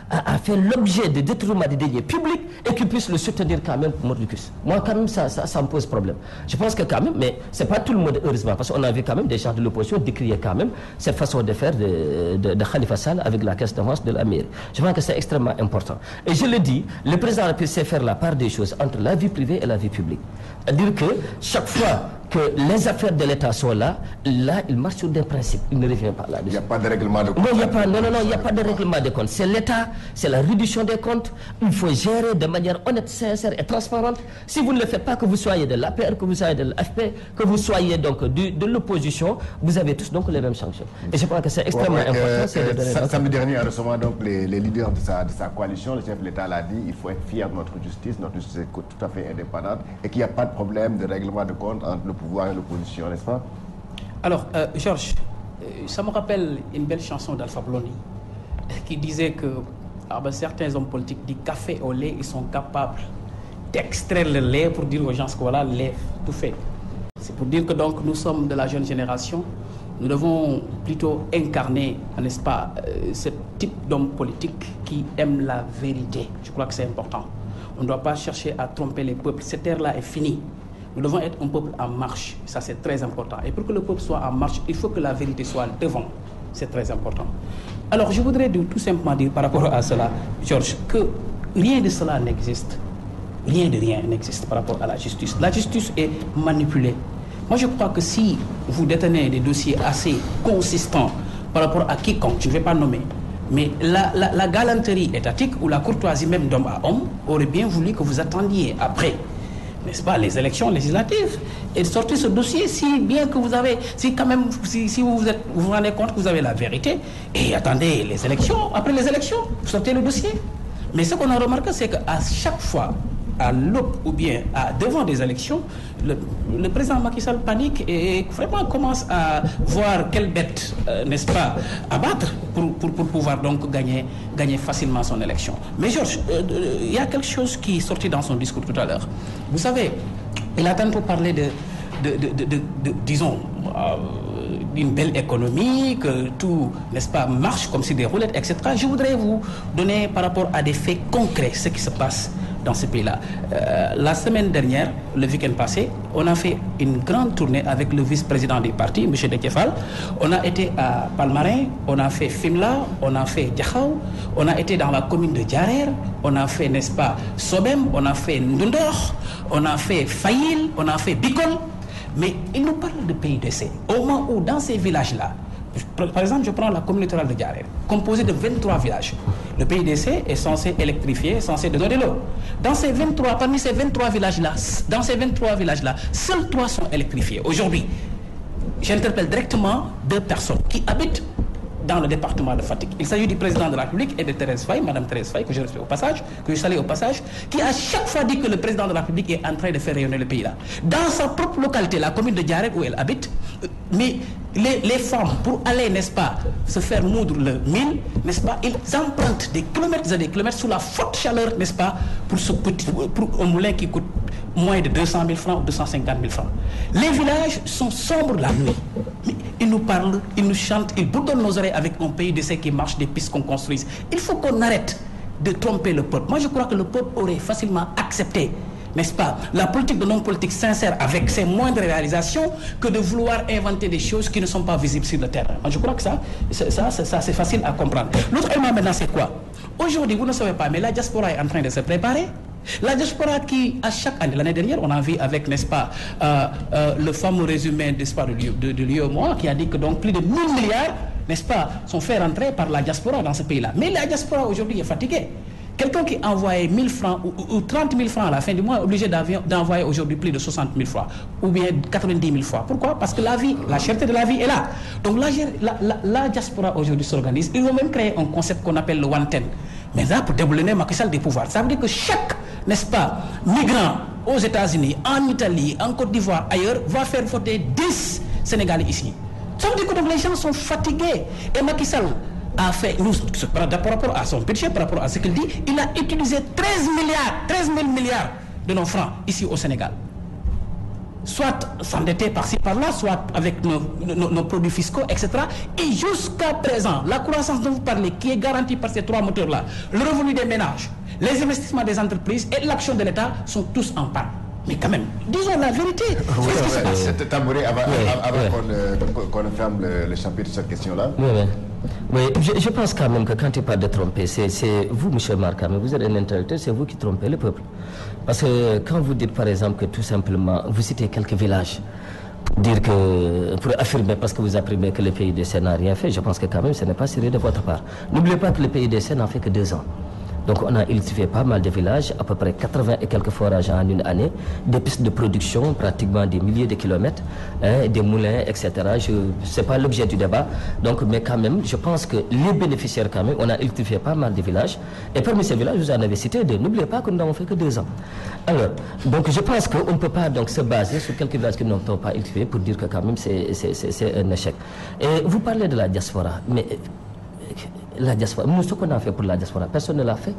C: a fait l'objet de détournement des deniers publics et qu'ils puissent le soutenir quand même mordicus. Moi, quand même, ça me pose problème. Je pense que quand même, mais c'est pas tout le monde, heureusement, parce qu'on a vu quand même des gens de l'opposition décrier quand même cette façon de faire de Khalifa Sall avec la caisse d'avance de la mairie. Je pense que c'est extrêmement important. Et je le dis, le président a pu faire la part des choses entre la vie privée et la vie publique. C'est-à-dire que chaque fois que les affaires de l'État sont là, il marche sur des principes. Il ne revient pas là-dessus.
A: Il n'y a pas de règlement de compte.
C: Non, il n'y a pas de règlement de compte. C'est l'État, c'est la réduction des comptes. Il faut gérer de manière honnête, sincère et transparente. Si vous ne le faites pas, que vous soyez de l'APR, que vous soyez de l'AFP, que vous soyez donc de l'opposition, vous avez tous donc les mêmes sanctions. Et je pense que c'est extrêmement important.
A: Samedi dernier, en recevant donc les leaders de sa coalition, le chef de l'État l'a dit, il faut être fier de notre justice est tout à fait indépendante et qu'il n'y a pas de problème de règlement de compte entre le pouvoir et l'opposition, n'est-ce pas?
B: Alors, Georges, ça me rappelle une belle chanson d'Alpha Blondy qui disait que certains hommes politiques du café au lait, ils sont capables d'extraire le lait pour dire aux gens que voilà, le lait, tout fait. C'est pour dire que donc nous sommes de la jeune génération, nous devons plutôt incarner, n'est-ce pas, ce type d'homme politique qui aime la vérité. Je crois que c'est important. On ne doit pas chercher à tromper les peuples. Cette ère-là est finie. Nous devons être un peuple en marche. Ça, c'est très important. Et pour que le peuple soit en marche, il faut que la vérité soit devant. C'est très important. Alors, je voudrais tout simplement dire par rapport à cela, Georges, que rien de cela n'existe. Rien de rien n'existe par rapport à la justice. La justice est manipulée. Moi, je crois que si vous détenez des dossiers assez consistants par rapport à quiconque, je ne vais pas nommer, mais la galanterie étatique ou la courtoisie même d'homme à homme aurait bien voulu que vous attendiez après, n'est-ce pas, les élections législatives et sortir ce dossier si bien que vous avez, si quand même, si vous vous rendez compte que vous avez la vérité et attendez les élections, après les élections, vous sortez le dossier. Mais ce qu'on a remarqué, c'est qu'à chaque fois, à l'aube ou bien devant des élections, le président Macky Sall panique et vraiment commence à voir quelle bête, n'est-ce pas, abattre pour pouvoir donc gagner facilement son élection. Mais Georges, il y a quelque chose qui est sorti dans son discours tout à l'heure. Vous savez, il a tantôt parlé disons, d'une belle économie, que tout, n'est-ce pas, marche comme si des roulettes, etc. Je voudrais vous donner par rapport à des faits concrets ce qui se passe dans ce pays-là. La semaine dernière, le week-end passé, on a fait une grande tournée avec le vice-président du parti, M. Déthié Fall. On a été à Palmarin, on a fait Fimela, on a fait Diakhao, on a été dans la commune de Diarer, on a fait, n'est-ce pas, Sobem, on a fait Ndundor, on a fait Fayil, on a fait Bikol. Mais il nous parle de PUDC. Au moment où, dans ces villages-là, par exemple, je prends la communauté rurale de Diarer, composée de 23 villages. Le PUDC est censé électrifier, censé donner de l'eau. Parmi ces 23 villages-là, seuls 3 sont électrifiés. Aujourd'hui, j'interpelle directement 2 personnes qui habitent dans le département de Fatick. Il s'agit du président de la République et de Thérèse Faye, Madame Thérèse Faye, que je respecte au passage, que je salue au passage, qui à chaque fois dit que le président de la République est en train de faire rayonner le pays là. Dans sa propre localité, la commune de Diarer où elle habite, mais les femmes, pour aller, n'est-ce pas, se faire moudre le mil, n'est-ce pas, ils empruntent des kilomètres et des kilomètres sous la forte chaleur, n'est-ce pas, pour un moulin qui coûte moins de 200 000 francs ou 250 000 francs. Les villages sont sombres la nuit. Mais ils nous parlent, ils nous chantent, ils bourdonnent nos oreilles avec un pays de ceux qui marche, des pistes qu'on construise. Il faut qu'on arrête de tromper le peuple. Moi, je crois que le peuple aurait facilement accepté, n'est-ce pas, la politique de non-politique sincère avec ses moindres réalisations que de vouloir inventer des choses qui ne sont pas visibles sur le terrain. Moi, je crois que ça c'est facile à comprendre. L'autre élément maintenant, c'est quoi? Aujourd'hui, vous ne savez pas, mais la diaspora est en train de se préparer. La diaspora qui, à chaque année, l'année dernière, on a vu avec, n'est-ce pas, le fameux résumé, n'est-ce pas, de l'UEMOA qui a dit que donc plus de 1000 milliards, n'est-ce pas, sont faits rentrer par la diaspora dans ce pays-là. Mais la diaspora aujourd'hui est fatiguée. Quelqu'un qui envoyait 1000 francs ou 30 000 francs à la fin du mois est obligé d'envoyer aujourd'hui plus de 60 000 francs ou bien 90 000 francs. Pourquoi? Parce que la vie, la cherté de la vie est là. Donc la diaspora aujourd'hui s'organise. Ils ont même créé un concept qu'on appelle le One Ten. Mais là, pour déboulonner Macky Sall des pouvoirs, ça veut dire que chaque, n'est-ce pas, migrant aux États-Unis, en Italie, en Côte d'Ivoire, ailleurs, va faire voter 10 Sénégalais ici. Ça veut dire que donc, les gens sont fatigués. Et Macky Sall a fait, par rapport à son budget, par rapport à ce qu'il dit, il a utilisé 13 000 milliards de nos francs ici au Sénégal. Soit s'endetter par-ci par-là, soit avec nos produits fiscaux, etc. Et jusqu'à présent, la croissance dont vous parlez, qui est garantie par ces 3 moteurs-là, le revenu des ménages, les investissements des entreprises et l'action de l'État sont tous en panne. Mais quand même, disons la vérité.
A: C'est tabouret avant qu'on ferme le chapitre de cette question-là.
C: Oui, je pense quand même que quand il parle de tromper, c'est vous, M. Marc, mais vous êtes un intellectuel, c'est vous qui trompez le peuple. Parce que quand vous dites par exemple que tout simplement, vous citez quelques villages, pour affirmer, parce que vous affirmez que le PUDC n'a rien fait, je pense que quand même ce n'est pas sérieux de votre part. N'oubliez pas que le PUDC n'en fait que 2 ans. Donc on a électrifié pas mal de villages, à peu près 80 et quelques forages en une année, des pistes de production, pratiquement des milliers de kilomètres, des moulins, etc. Ce n'est pas l'objet du débat. Donc, mais quand même, je pense que les bénéficiaires quand même, on a électrifié pas mal de villages. Et parmi ces villages, vous en avez cité 2. N'oubliez pas que nous n'avons fait que 2 ans. Alors, donc je pense qu'on ne peut pas donc se baser sur quelques villages qui n'ont pas électrifié pour dire que quand même c'est un échec. Et vous parlez de la diaspora, mais la diaspora, nous, ce qu'on a fait pour la diaspora, personne ne l'a fait.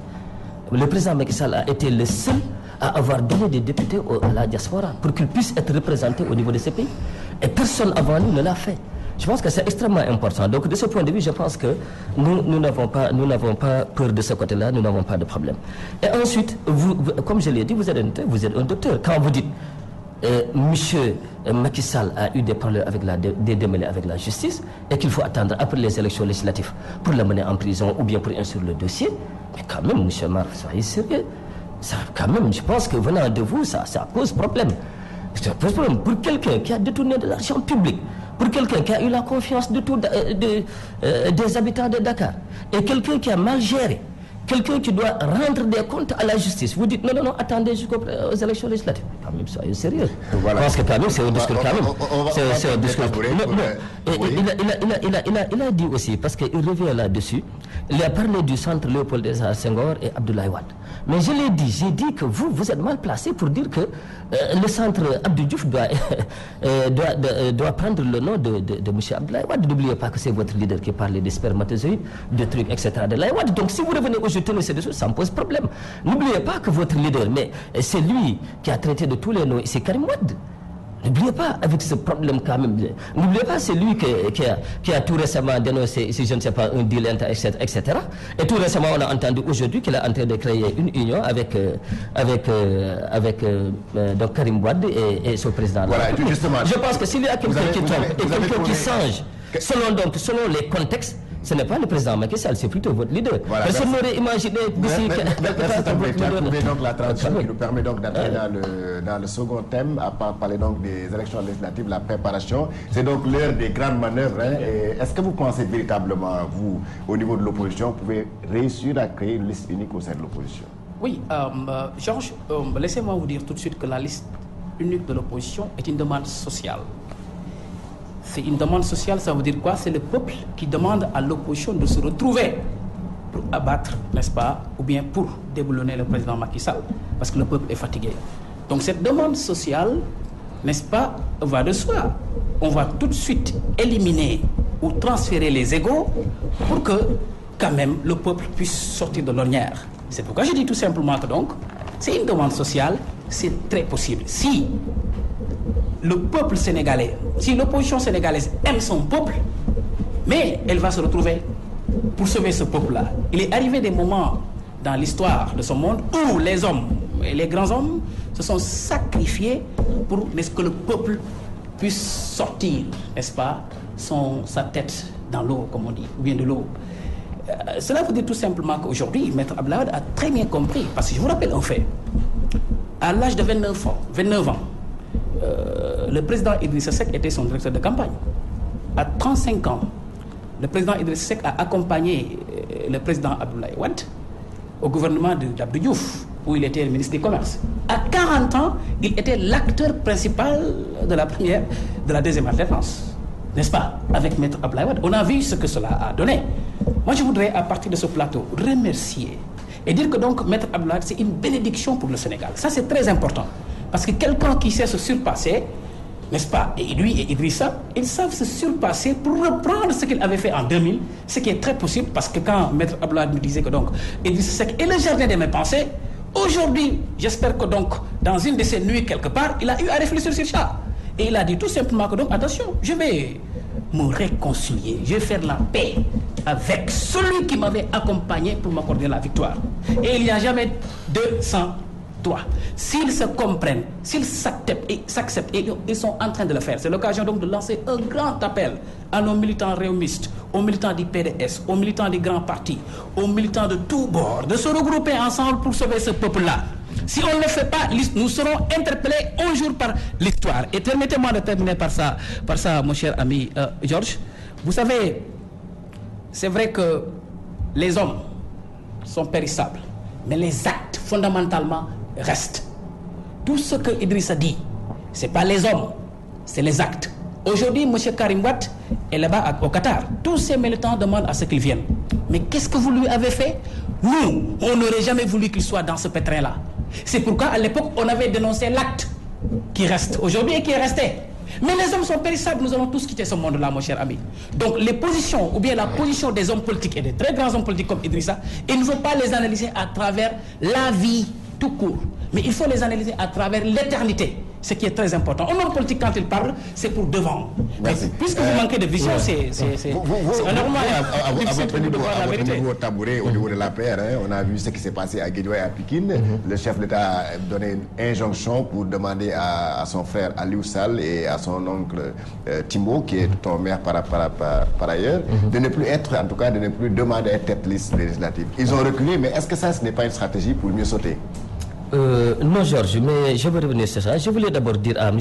C: Le président Macky Sall a été le seul à avoir donné des députés à la diaspora pour qu'ils puissent être représentés au niveau de ces pays. Et personne avant nous ne l'a fait. Je pense que c'est extrêmement important. Donc de ce point de vue, je pense que nous n'avons pas peur de ce côté-là, nous n'avons pas de problème. Et ensuite, vous, comme je l'ai dit, vous êtes un docteur. Quand vous dites monsieur Macky Sall a eu des problèmes avec des démêlés avec la justice et qu'il faut attendre après les élections législatives pour le mener en prison ou bien pour instruire le dossier. Mais quand même, monsieur Mar, soyez sérieux. Ça, quand même, je pense que venant de vous, ça pose problème. Ça pose problème pour quelqu'un qui a détourné de l'argent public, pour quelqu'un qui a eu la confiance des habitants de Dakar, et quelqu'un qui a mal géré, quelqu'un qui doit rendre des comptes à la justice. Vous dites non, attendez jusqu'aux élections législatives. Quand même, soyez sérieux. Voilà. Parce que quand même, c'est un discours quand même. C'est un discours. Il a dit aussi, parce qu'il revient là-dessus, il a parlé du centre Léopold Sédar Senghor et Abdoulaye Wade. Mais je l'ai dit, j'ai dit que vous êtes mal placé pour dire que le centre Abdou Diouf doit prendre le nom de M. Abdoulaye Wade. N'oubliez pas que c'est votre leader qui parlait des spermatozoïdes, de trucs, etc. de Abdoulaye Wade. Donc si vous revenez aujourd'hui, ça me pose problème. N'oubliez pas que votre leader, mais c'est lui qui a traité de tous les noms, c'est Karim Wade. N'oubliez pas, avec ce problème quand même, n'oubliez pas, c'est lui qui a tout récemment dénoncé, si je ne sais pas, un deal, etc. Et tout récemment, on a entendu aujourd'hui qu'il est en train de créer une union avec donc Karim Wade et son président.
A: Voilà, justement.
C: Je pense que s'il y a quelqu'un qui trompe et quelqu'un qui change, selon les contextes, ce n'est pas le président Macky Sall, c'est plutôt votre leader. Voilà, personne n'aurait imaginé d'ici
A: donc la transition qui nous permet donc d'entrer dans le second thème, à parler donc des élections législatives, la préparation. C'est donc l'heure des grandes manœuvres. Est-ce que vous pensez véritablement, vous, au niveau de l'opposition, vous pouvez réussir à créer une liste unique au sein de l'opposition?
B: Oui, Georges, laissez-moi vous dire tout de suite que la liste unique de l'opposition est une demande sociale. C'est une demande sociale, ça veut dire quoi? C'est le peuple qui demande à l'opposition de se retrouver pour abattre, n'est-ce pas, ou bien pour déboulonner le président Macky Sall, parce que le peuple est fatigué. Donc cette demande sociale, n'est-ce pas, va de soi. On va tout de suite éliminer ou transférer les égos pour que, quand même, le peuple puisse sortir de l'ornière. C'est pourquoi je dis tout simplement que donc, c'est une demande sociale, c'est très possible. Si le peuple sénégalais, si l'opposition sénégalaise aime son peuple, mais elle va se retrouver pour sauver ce peuple-là. Il est arrivé des moments dans l'histoire de ce monde où les hommes, et les grands hommes, se sont sacrifiés pour que le peuple puisse sortir, n'est-ce pas, sa tête dans l'eau, comme on dit, ou bien de l'eau. Cela veut dire tout simplement qu'aujourd'hui, Maître Abdoulaye Wade a très bien compris, parce que je vous rappelle un fait, à l'âge de 29 ans, le président Idrissa Seck était son directeur de campagne. À 35 ans, le président Idrissa Seck a accompagné le président Abdoulaye Wade au gouvernement d'Abdou Diouf, où il était le ministre des Commerces. À 40 ans, il était l'acteur principal de la deuxième alternance. N'est-ce pas? Avec Maître Abdoulaye Wade. On a vu ce que cela a donné. Moi, je voudrais, à partir de ce plateau, remercier et dire que donc Maître Abdoulaye Wade, c'est une bénédiction pour le Sénégal. Ça, c'est très important. Parce que quelqu'un qui sait se surpasser, n'est-ce pas, et lui et Idrissa, ils savent se surpasser pour reprendre ce qu'ils avaient fait en 2000, ce qui est très possible, parce que quand Maître Abdoulaye me disait que donc Idrissa Seck est le jardin de mes pensées, aujourd'hui, j'espère que donc, dans une de ces nuits quelque part, il a eu à réfléchir sur ça. Et il a dit tout simplement que donc, attention, je vais me réconcilier, je vais faire la paix avec celui qui m'avait accompagné pour m'accorder la victoire. Et il n'y a jamais 200 droits. S'ils se comprennent, s'ils s'acceptent, et ils sont en train de le faire. C'est l'occasion donc de lancer un grand appel à nos militants réumistes, aux militants du PDS, aux militants des grands partis, aux militants de tous bords, de se regrouper ensemble pour sauver ce peuple-là. Si on ne le fait pas, nous serons interpellés un jour par l'histoire. Et permettez-moi de terminer par ça, mon cher ami Georges. Vous savez, c'est vrai que les hommes sont périssables, mais les actes, fondamentalement, restent. Tout ce que Idrissa dit, ce n'est pas les hommes, c'est les actes. Aujourd'hui, M. Karim Wade est là-bas au Qatar. Tous ces militants demandent à ce qu'ils viennent. Mais qu'est-ce que vous lui avez fait? Nous, on n'aurait jamais voulu qu'il soit dans ce pétrin-là. C'est pourquoi, à l'époque, on avait dénoncé l'acte qui reste aujourd'hui et qui est resté. Mais les hommes sont périssables, nous allons tous quitter ce monde-là, mon cher ami. Donc les positions, ou bien la position des hommes politiques et des très grands hommes politiques comme Idrissa, il ne faut pas les analyser à travers la vie tout court, mais il faut les analyser à travers l'éternité. ce qui est très important. Un homme politique, quand il parle, c'est pour devant.
A: Merci.
B: Mais puisque vous manquez de vision, c'est normal.
A: À votre niveau tabouret, au niveau de la paire, on a vu ce qui s'est passé à Guédiawaye et à Pikine. Le chef de l'État a donné une injonction pour demander à son frère Aliou Sall et à son oncle Timbo, qui est ton maire par ailleurs, de ne plus être, en tout cas, de ne plus demander à être tête liste législative. Ils ont reculé, mais est-ce que ça, ce n'est pas une stratégie pour mieux sauter?
C: Non, Georges, mais je veux revenir sur ça. Je voulais d'abord dire à M.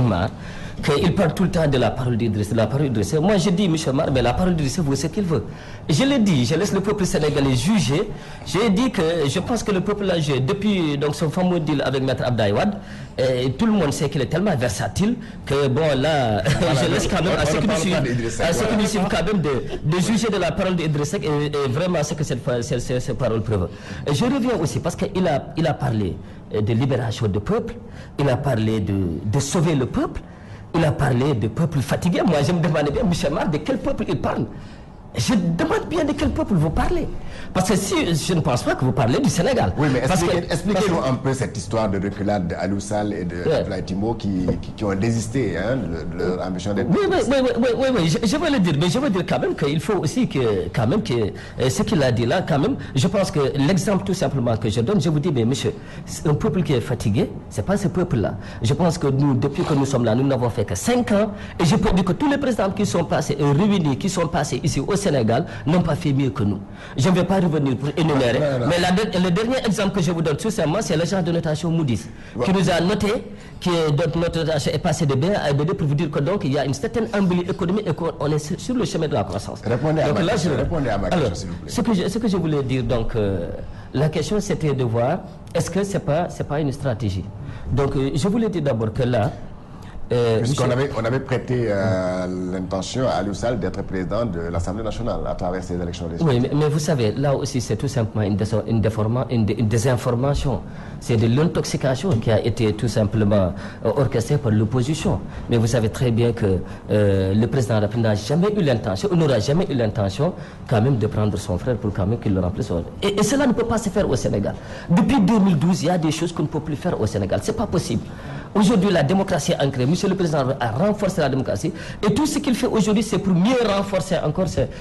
C: Mar qu'il parle tout le temps de la parole d'Idriss. Moi, je dis, M. Mar, mais la parole d'Idriss vaut ce qu'il veut. Je l'ai dit, je laisse le peuple sénégalais juger. J'ai dit que je pense que le peuple a joué depuis donc, son fameux deal avec Maître Abdoulaye Wade. Tout le monde sait qu'il est tellement versatile que, bon, là, je laisse quand même à ceux qui nous suivent quand même de juger de la parole d'Idriss Seck et vraiment ce que cette parole prévoit. Je reviens aussi parce qu'il a parlé de libération du peuple, il a parlé de sauver le peuple, il a parlé de peuple fatigué. Moi, je me demandais bien, M. Mar, de quel peuple il parle. Je demande bien de quel peuple vous parlez. Parce que si je ne pense pas que vous parlez du Sénégal.
A: Oui, mais expliquez-nous un peu cette histoire de reculade d'Aliou Sall et de Timbo qui ont désisté de leur ambition d'être...
C: Oui, je veux le dire. Mais je veux dire quand même qu'il faut aussi que ce qu'il a dit là, quand même, je pense que l'exemple tout simplement que je donne, je vous dis, mais monsieur, un peuple qui est fatigué, c'est pas ce peuple-là. Je pense que nous, depuis que nous sommes là, nous n'avons fait que 5 ans. Et je peux dire que tous les présidents qui sont passés, réunis, qui sont passés ici au Sénégal, n'ont pas fait mieux que nous. Je ne vais pas revenir pour énumérer, mais le dernier exemple que je vous donne tout simplement, c'est l'agent de notation Moody's, qui nous a noté que notre notation est passée de B à B2 pour vous dire que donc il y a une certaine embolie économique et qu'on est sur le chemin de la croissance.
A: Répondez à ma question, s'il vous plaît.
C: Ce que je voulais dire, donc, la question c'était de voir, est-ce que c'est pas une stratégie? Donc, je voulais dire d'abord que là,
A: on avait prêté l'intention à Aliou Sall d'être président de l'Assemblée nationale à travers ces élections législatives.
C: Oui, mais vous savez, là aussi c'est tout simplement une désinformation. C'est de l'intoxication qui a été tout simplement orchestrée par l'opposition. Mais vous savez très bien que le président de la République n'a jamais eu l'intention, ou n'aura jamais eu l'intention quand même de prendre son frère pour quand même qu'il le remplace. Et cela ne peut pas se faire au Sénégal. Depuis 2012, il y a des choses qu'on ne peut plus faire au Sénégal. C'est pas possible. Aujourd'hui, la démocratie est ancrée. Monsieur le Président a renforcé la démocratie. Et tout ce qu'il fait aujourd'hui, c'est pour mieux renforcer encore cette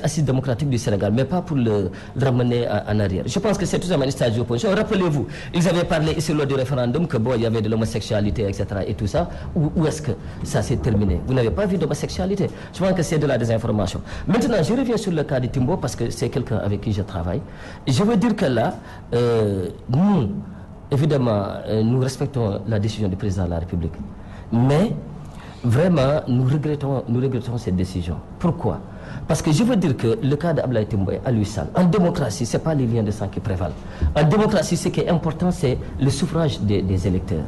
C: assise démocratique du Sénégal, mais pas pour le ramener en arrière. Je pense que c'est tout simplement une stratégie d'opposition. Rappelez-vous, ils avaient parlé ici lors du référendum que bon, il y avait de l'homosexualité, etc. et tout ça. Où est-ce que ça s'est terminé? Vous n'avez pas vu d'homosexualité. Je pense que c'est de la désinformation. Maintenant, je reviens sur le cas de Timbo parce que c'est quelqu'un avec qui je travaille. Et je veux dire que là, nous, évidemment, nous respectons la décision du président de la République. Mais, vraiment, nous regrettons cette décision. Pourquoi? Parce que je veux dire que le cas d'Abdoulaye Timbo et Aliou Sall, en démocratie, ce n'est pas les liens de sang qui prévalent. En démocratie, ce qui est important, c'est le suffrage des électeurs.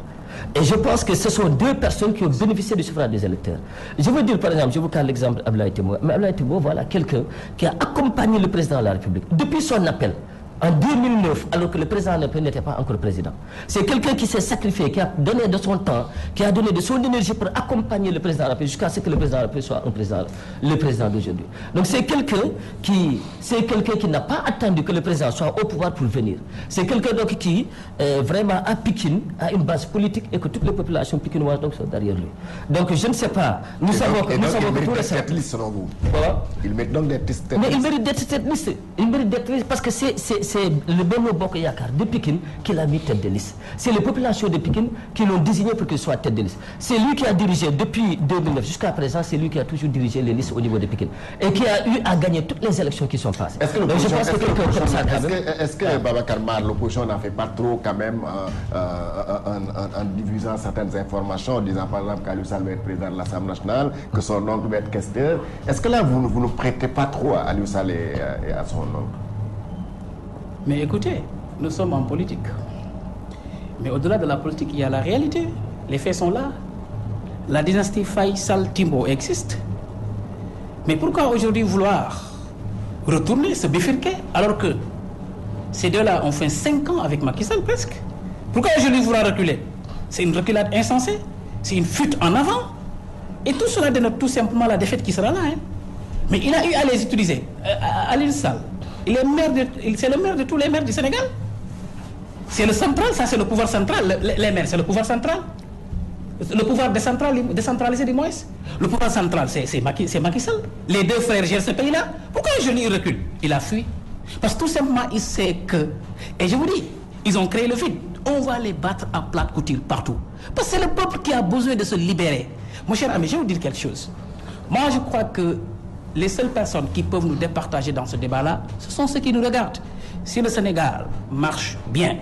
C: Et je pense que ce sont deux personnes qui ont bénéficié du suffrage des électeurs. Je veux dire, par exemple, je vous parle l'exemple d'Abdoulaye Timbo. Mais Abdoulaye Timbo, voilà quelqu'un qui a accompagné le président de la République depuis son appel. En 2009, alors que le président n'était pas encore président. C'est quelqu'un qui s'est sacrifié, qui a donné de son temps, qui a donné de son énergie pour accompagner le président de la République jusqu'à ce que le président de la République soit le président d'aujourd'hui. Donc c'est quelqu'un qui n'a pas attendu que le président soit au pouvoir pour venir. C'est quelqu'un donc qui vraiment à Pikine a une base politique et que toutes les populations pikinoises donc sont derrière lui. Donc je ne sais pas. Nous savons que tout le
A: cette liste selon vous.
C: Voilà.
A: Il mérite donc d'être tête liste.
C: Mais il mérite d'être cette liste. Il mérite d'être liste parce que c'est le Benno Bokk Yakaar de Pikine qui l'a mis tête de liste. C'est les populations de Pikine qui l'ont désigné pour qu'il soit tête de liste. C'est lui qui a dirigé depuis 2009 jusqu'à présent, c'est lui qui a toujours dirigé les listes au niveau de Pikine et qui a eu à gagner toutes les élections qui sont passées.
A: Est-ce que Babacar Mar, l'opposition n'en fait pas trop quand même en diffusant certaines informations, en disant par exemple qu'Aliou Sall va être président de l'Assemblée nationale, que son oncle va être questeur? Est-ce que là vous ne prêtez pas trop à Aliou Sall et à son oncle?
B: Mais écoutez, nous sommes en politique. Mais au-delà de la politique, il y a la réalité. Les faits sont là. La dynastie Faye Sall Timbo existe. Mais pourquoi aujourd'hui vouloir retourner, se bifurquer, alors que ces deux-là ont fait 5 ans avec Macky Sall presque? Pourquoi aujourd'hui vouloir reculer? C'est une reculade insensée. C'est une fuite en avant. Et tout cela dénote tout simplement la défaite qui sera là. Mais il a eu à les utiliser. Aliou Sall. C'est le maire de tous les maires du Sénégal. C'est le central, ça c'est le pouvoir central. Les maires, c'est le pouvoir central. Le pouvoir décentralisé du moins. Le pouvoir central, c'est Macky Sall. Les deux frères gèrent ce pays-là. Pourquoi un jeune il recule? Il a fui. Parce que tout simplement, il sait que... Et je vous dis, ils ont créé le vide. On va les battre à plate couture partout. Parce que c'est le peuple qui a besoin de se libérer. Mon cher ami, je vais vous dire quelque chose. Moi, je crois que les seules personnes qui peuvent nous départager dans ce débat-là, ce sont ceux qui nous regardent. Si le Sénégal marche bien,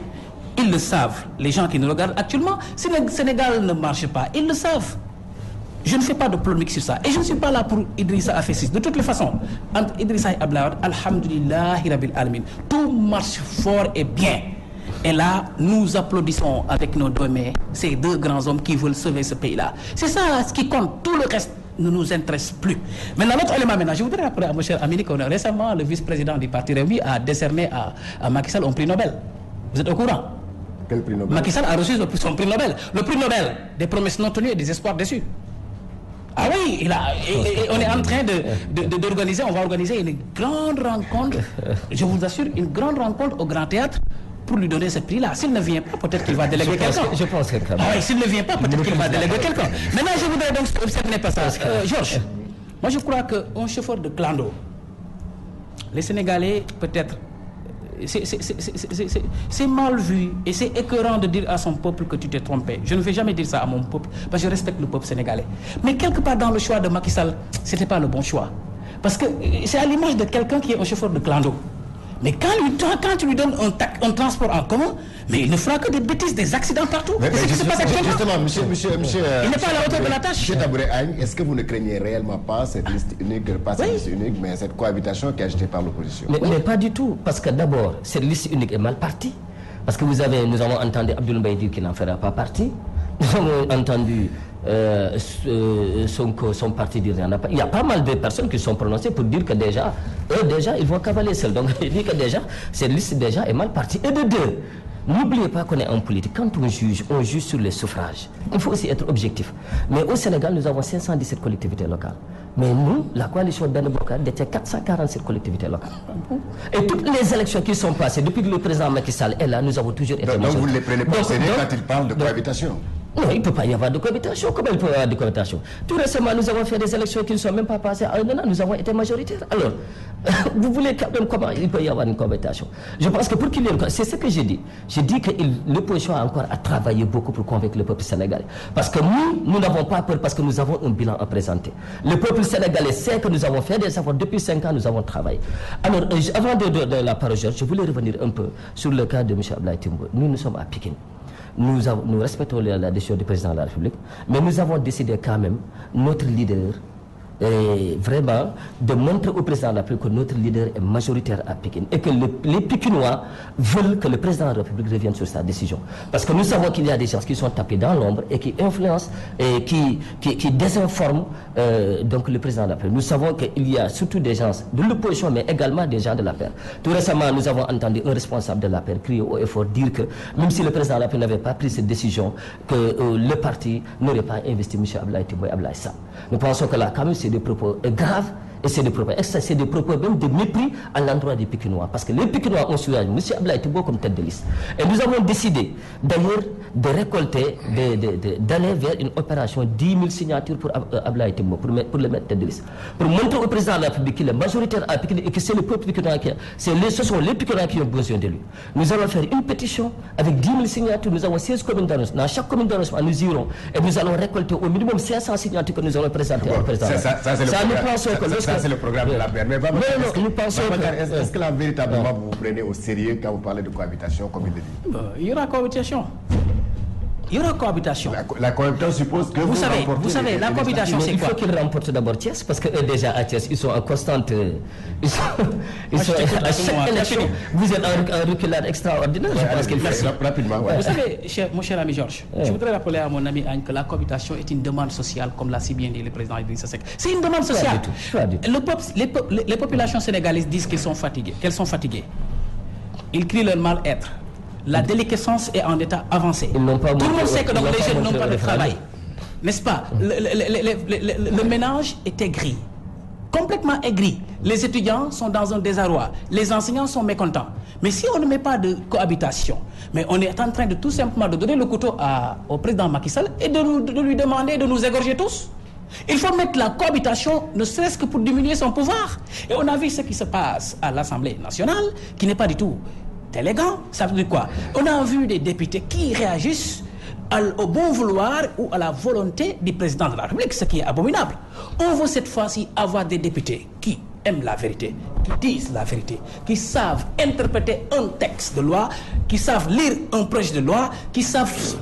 B: ils le savent, les gens qui nous regardent actuellement. Si le Sénégal ne marche pas, ils le savent. Je ne fais pas de polémique sur ça. Et je ne suis pas là pour Idrissa Afessis. De toutes les façons, entre Idrissa et Abdoulaye Wade, alhamdulillahi rabbil alamin, tout marche fort et bien. Et là, nous applaudissons avec nos deux mains ces deux grands hommes qui veulent sauver ce pays-là. C'est ça ce qui compte. Tout le reste ne nous intéresse plus. Maintenant, l'autre élément, je voudrais rappeler à mon cher Amini que récemment, le vice-président du parti Rewmi a décerné à Macky Sall un prix Nobel. Vous êtes au courant?
A: Quel prix Nobel?
B: Macky Sall a reçu son prix Nobel. Le prix Nobel des promesses non tenues et des espoirs déçus. Ah oui, on est en train d'organiser, on va organiser une grande rencontre, je vous assure, une grande rencontre au Grand Théâtre pour lui donner ce prix-là. S'il ne vient pas, peut-être qu'il va déléguer quelqu'un.
C: Je pense que quand même.
B: Ah oui, s'il ne vient pas, peut-être qu'il va déléguer quelqu'un. Maintenant, je voudrais donc observer pas ça. Georges, moi je crois qu'un chauffeur de clando, les Sénégalais, peut-être, c'est mal vu et c'est écœurant de dire à son peuple que tu t'es trompé. Je ne vais jamais dire ça à mon peuple parce que je respecte le peuple sénégalais. Mais quelque part dans le choix de Macky Sall, c'était pas le bon choix. Parce que c'est à l'image de quelqu'un qui est un chauffeur de clando. Mais quand tu lui donnes un transport en commun, mais il ne fera que des bêtises, des accidents partout.
A: Mais
B: c'est ce qui se passe actuellement.
A: Justement, monsieur,
B: il n'est pas à la hauteur de la tâche.
A: Monsieur Tabouré Agne, est-ce que vous ne craignez réellement pas cette liste unique, mais cette cohabitation qui est agitée par l'opposition?
C: Mais pas du tout, parce que d'abord, cette liste unique est mal partie. Parce que nous avons entendu Abdoul Mbaye dire qu'il n'en fera pas partie. Nous avons entendu son parti dire qu'il n'y en a pas. Il y a pas mal de personnes qui sont prononcées pour dire que déjà, ils vont cavaler seuls. Donc, il dit que déjà, cette liste déjà est mal partie. Et de deux, n'oubliez pas qu'on est en politique. Quand on juge sur les suffrages. Il faut aussi être objectif. Mais au Sénégal, nous avons 517 collectivités locales. Mais nous, la coalition Ben Bokar détient 447 collectivités locales. Et toutes les élections qui sont passées, depuis que le président Macky Sall est là, nous avons toujours été majoritaires.
A: Donc vous ne les prenez pas au sérieux quand il parle de cohabitation?
C: Non, il ne peut pas y avoir de cohabitation. Comment il peut y avoir de cohabitation? Tout récemment, nous avons fait des élections qui ne sont même pas passées à un an. Nous avons été majoritaires. Alors, vous voulez quand même comment il peut y avoir une cohabitation? Je pense que pour qu'il y ait une... C'est ce que j'ai dit. J'ai dit que l'opposition a encore à travailler beaucoup pour convaincre le peuple sénégalais. Parce que nous n'avons pas peur parce que nous avons un bilan à présenter. Le peuple sénégalais sait que nous avons fait des efforts. Depuis 5 ans, nous avons travaillé. Alors, avant de la parole, je voulais revenir un peu sur le cas de M. Abdoulaye Timbo. Nous sommes à Pikine. Nous respectons la décision du président de la République, mais nous avons décidé quand même, notre leader, vraiment, de montrer au président de la République que notre leader est majoritaire à Pékin et que les Pékinois veulent que le président de la République revienne sur sa décision. Parce que nous savons qu'il y a des gens qui sont tapés dans l'ombre et qui influencent et qui désinforment donc le président de la République. Nous savons qu'il y a surtout des gens de l'opposition, mais également des gens de la paix. Tout récemment, nous avons entendu un responsable de la paix crier au effort, dire que même si le président de la République n'avait pas pris cette décision, que le parti n'aurait pas investi M. Abdoulaye Timbo et Abdoulaye Sam. Nous pensons que là, quand même, c'est des propos graves et c'est des propos même de mépris à l'endroit des Pékinois. Parce que les Pékinois ont suivi M. Abdoulaye Timbo comme tête de liste. Et nous avons décidé d'ailleurs de récolter, d'aller vers une opération 10 000 signatures pour Abdoulaye Timbo, pour le mettre tête de liste. Pour montrer au président de la République qu'il est majoritaire à Pékin et que c'est le peuple pékinois ce sont les Pékinois qui ont besoin de lui. Nous allons faire une pétition avec 10 000 signatures. Nous avons 16 communes d'arrondissement. Dans chaque commune d'arrondissement, nous irons et nous allons récolter au minimum 500 signatures que nous allons présenter au président.
A: Ça, c'est le programme de la paix. Mais
C: nous pensons
A: est-ce que là, véritablement, vous vous prenez au sérieux quand vous parlez de cohabitation, comme il le dit?
B: Il y aura cohabitation. Il y aura cohabitation.
A: La cohabitation suppose que
B: vous savez, la cohabitation, c'est quoi?
C: Il faut qu'ils remportent d'abord Thiès, parce que déjà à Thiès, ils sont en constante... Ils sont à chaque élection. Vous êtes en reculade extraordinaire, je pense qu'il faut...
A: Rapidement,
B: Vous savez, mon cher ami Georges, je voudrais rappeler à mon ami Agne que la cohabitation est une demande sociale, comme l'a si bien dit le président Idrissa Seck. C'est une demande sociale. Les populations sénégalaises disent qu'elles sont fatiguées. Ils crient leur mal-être. La déliquescence est en état avancé. Tout le monde sait que donc les jeunes n'ont pas de travail. N'est-ce pas? Le ménage était gris. complètement aigri. Les étudiants sont dans un désarroi. Les enseignants sont mécontents. Mais si on ne met pas de cohabitation, mais on est en train de tout simplement de donner le couteau au président Macky Sall et de lui demander de nous égorger tous. Il faut mettre la cohabitation, ne serait-ce que pour diminuer son pouvoir. Et on a vu ce qui se passe à l'Assemblée nationale, qui n'est pas du tout élégant. Ça veut dire quoi? On a vu des députés qui réagissent au bon vouloir ou à la volonté du président de la République, ce qui est abominable. On veut cette fois-ci avoir des députés qui aiment la vérité, qui disent la vérité, qui savent interpréter un texte de loi, qui savent lire un projet de loi, qui savent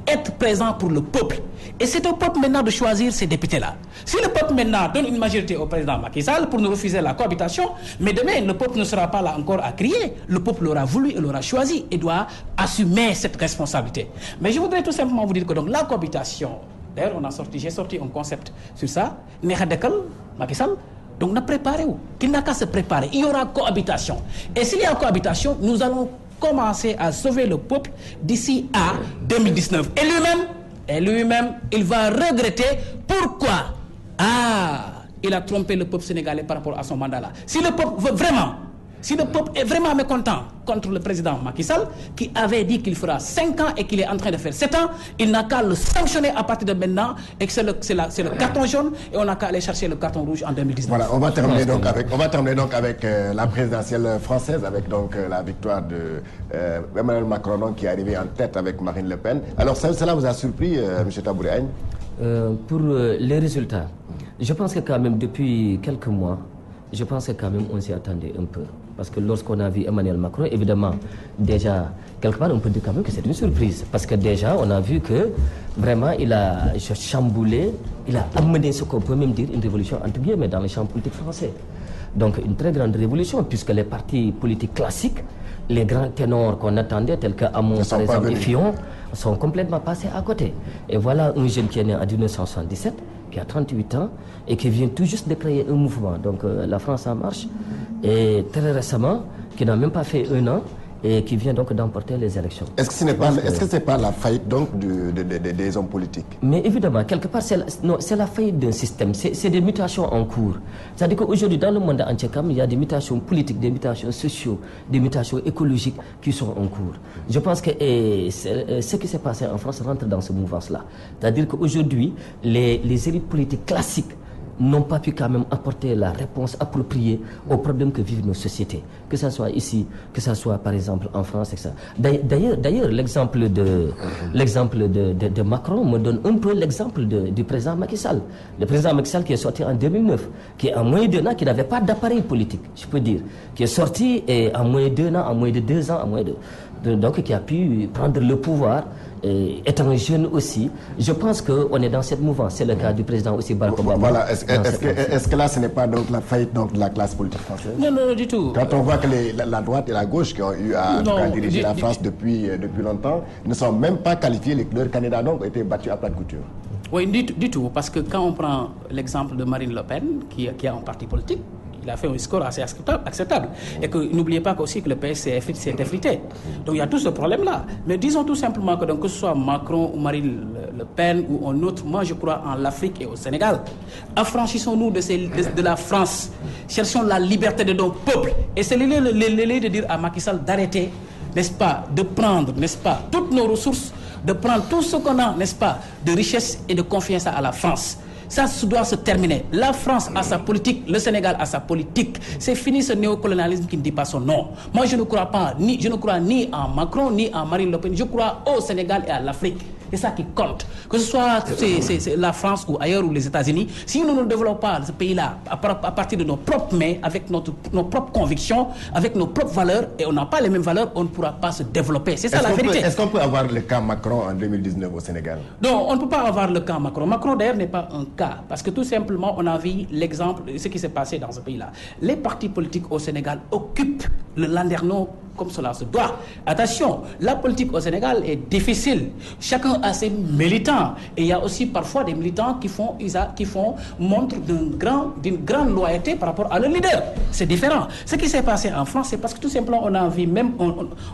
B: être présents pour le peuple. Et c'est au peuple maintenant de choisir ces députés-là. Si le peuple maintenant donne une majorité au président Macky Sall pour nous refuser la cohabitation, mais demain, le peuple ne sera pas là encore à crier. Le peuple l'aura voulu et l'aura choisi et doit assumer cette responsabilité. Mais je voudrais tout simplement vous dire que donc, la cohabitation, d'ailleurs, j'ai sorti un concept sur ça, Nehadekal, Macky Sall, donc, préparez-vous. Qu'il n'a qu'à se préparer. Il y aura cohabitation. Et s'il y a cohabitation, nous allons commencer à sauver le peuple d'ici à 2019. Et lui-même, il va regretter pourquoi. Il a trompé le peuple sénégalais par rapport à son mandat-là. Si le peuple est vraiment mécontent contre le président Macky Sall, qui avait dit qu'il fera 5 ans et qu'il est en train de faire 7 ans, il n'a qu'à le sanctionner à partir de maintenant et que c'est le carton jaune et on n'a qu'à aller chercher le carton rouge en 2019.
A: Voilà, on va terminer donc avec la présidentielle française, avec donc la victoire de Emmanuel Macron donc, qui est arrivé en tête avec Marine Le Pen. Alors cela vous a surpris, M. Tabouri Agne?
C: Pour les résultats, je pense que quand même depuis quelques mois, je pense que quand même on s'y attendait un peu. Parce que lorsqu'on a vu Emmanuel Macron, évidemment, déjà, quelque part, on peut dire quand même que c'est une surprise. Parce que déjà, on a vu que vraiment, il a chamboulé, il a amené ce qu'on peut même dire une révolution, entre guillemets, dans le champ politique français. Donc, une très grande révolution, puisque les partis politiques classiques, les grands ténors qu'on attendait, tels que Hamon, par exemple, et Fillon, sont complètement passés à côté. Et voilà un jeune qui est né en 1977, qui a 38 ans, et qui vient tout juste de créer un mouvement, donc la France en marche, et très récemment, qui n'a même pas fait 1 an, et qui vient donc d'emporter les élections.
A: Est-ce que ce n'est pas la faillite donc des hommes politiques?
C: Mais évidemment, quelque part, c'est la faillite d'un système, c'est des mutations en cours. C'est-à-dire qu'aujourd'hui, dans le monde entier, il y a des mutations politiques, des mutations sociales, des mutations écologiques qui sont en cours. Je pense que ce qui s'est passé en France rentre dans ce mouvement-là. C'est-à-dire qu'aujourd'hui, les élites politiques classiques n'ont pas pu quand même apporter la réponse appropriée aux problèmes que vivent nos sociétés, que ce soit ici, que ce soit par exemple en France, etc. D'ailleurs, l'exemple de Macron me donne un peu l'exemple du président Macky Sall. Le président Macky Sall qui est sorti en 2009, qui en moins d'1 an, qui n'avait pas d'appareil politique, je peux dire, qui est sorti et en moins d'1 an, en moins de 2 ans, donc qui a pu prendre le pouvoir, étant jeune aussi. Je pense qu'on est dans cette mouvance. C'est le cas du président aussi Barack Obama.
A: Voilà. Est-ce que là, ce n'est pas donc la faillite donc, de la classe politique française?
B: Non, du tout.
A: Quand on voit que la droite et la gauche qui ont eu à diriger la France depuis longtemps ne sont même pas qualifiés, leurs candidats donc ont été battus à plat de couture.
B: Oui, du tout. Parce que quand on prend l'exemple de Marine Le Pen, qui a un parti politique, il a fait un score assez acceptable. Et que n'oubliez pas aussi que le PS s'est effrité. Donc il y a tout ce problème-là. Mais disons tout simplement que, donc, que ce soit Macron ou Marine Le Pen ou un autre, moi je crois en l'Afrique et au Sénégal. Affranchissons-nous de la France. Cherchons la liberté de nos peuples. Et c'est l'élé de dire à Macky Sall d'arrêter, n'est-ce pas, de prendre, n'est-ce pas, toutes nos ressources, de prendre tout ce qu'on a, n'est-ce pas, de richesse et de confier ça à la France. Ça doit se terminer. La France a sa politique, le Sénégal a sa politique. C'est fini ce néocolonialisme qui ne dit pas son nom. Moi, je ne crois ni en Macron, ni en Marine Le Pen. Je crois au Sénégal et à l'Afrique. C'est ça qui compte. Que ce soit c'est la France ou ailleurs ou les États-Unis, si nous ne développons pas ce pays-là à partir de nos propres mains, avec nos propres convictions, avec nos propres valeurs, et on n'a pas les mêmes valeurs, on ne pourra pas se développer. C'est ça la vérité.
A: Est-ce qu'on peut avoir le cas Macron en 2019 au Sénégal?
B: Non, on ne peut pas avoir le cas Macron. Macron, d'ailleurs, n'est pas un cas. Parce que tout simplement, on a vu l'exemple de ce qui s'est passé dans ce pays-là. Les partis politiques au Sénégal occupent le landerneau comme cela se doit. Attention, la politique au Sénégal est difficile. Chacun a ses militants. Et il y a aussi parfois des militants qui font montre d'une grande loyauté par rapport à leur leader. C'est différent. Ce qui s'est passé en France, c'est parce que tout simplement, on a vu même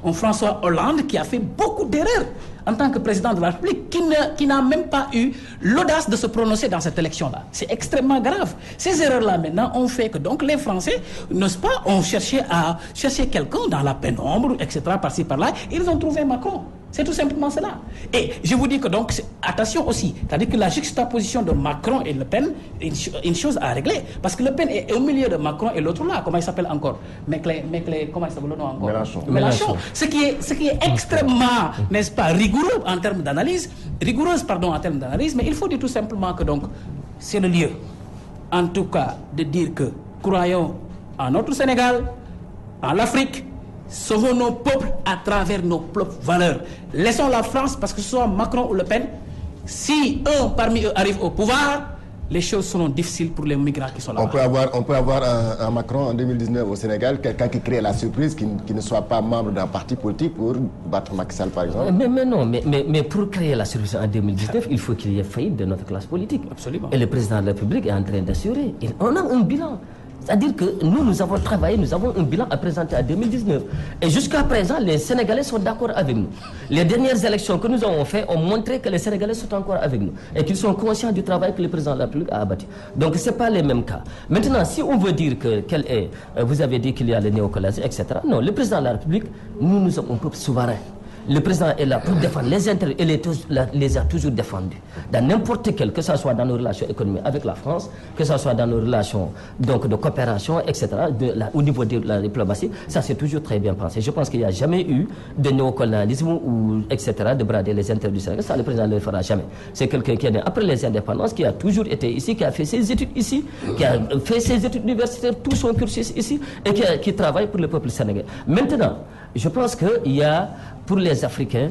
B: un François Hollande qui a fait beaucoup d'erreurs en tant que président de la République, qui n'a même pas eu l'audace de se prononcer dans cette élection-là. C'est extrêmement grave. Ces erreurs-là, maintenant, ont fait que donc les Français, n'est-ce pas, ont cherché à chercher quelqu'un dans la pénombre, etc., par-ci, par-là. Ils ont trouvé Macron. C'est tout simplement cela. Et je vous dis que donc, attention aussi, c'est-à-dire que la juxtaposition de Macron et Le Pen est une chose à régler. Parce que Le Pen est au milieu de Macron et l'autre là, comment il s'appelle encore comment il s'appelle le nom encore
A: Mélenchon.
B: Ce qui est extrêmement, n'est-ce pas, rigoureux en termes d'analyse, en termes d'analyse, mais il faut dire tout simplement que donc, c'est le lieu, en tout cas, de dire que croyons en notre Sénégal, en l'Afrique, sauvons nos peuples à travers nos propres valeurs. Laissons la France, parce que ce soit Macron ou Le Pen, si un parmi eux arrive au pouvoir, les choses seront difficiles pour les migrants qui sont là.
A: On peut avoir un Macron en 2019 au Sénégal, quelqu'un qui crée la surprise, qui ne soit pas membre d'un parti politique pour battre Macky Sall, par exemple.
C: Mais pour créer la surprise en 2019, il faut qu'il y ait faillite de notre classe politique.
B: Absolument.
C: Et le président de la République est en train d'assurer. On a un bilan. C'est-à-dire que nous avons travaillé, nous avons un bilan à présenter en 2019. Et jusqu'à présent, les Sénégalais sont d'accord avec nous. Les dernières élections que nous avons faites ont montré que les Sénégalais sont encore avec nous et qu'ils sont conscients du travail que le président de la République a abattu. Donc ce n'est pas les mêmes cas. Maintenant, si on veut dire que vous avez dit qu'il y a le néocolonialisme, etc. Non, le président de la République, nous sommes un peuple souverain. Le président est là pour défendre les intérêts et les a toujours défendus. Dans n'importe quel, que ce soit dans nos relations économiques avec la France, que ce soit dans nos relations donc, de coopération, etc., au niveau de la diplomatie, ça s'est toujours très bien pensé. Je pense qu'il n'y a jamais eu de néocolonialisme ou etc., de brader les intérêts du Sénégal. Ça, le président ne le fera jamais. C'est quelqu'un qui est né après les indépendances, qui a toujours été ici, qui a fait ses études ici, qui a fait ses études universitaires, tout son cursus ici, et qui travaille pour le peuple sénégalais. Maintenant, je pense qu'il y a, pour les Africains,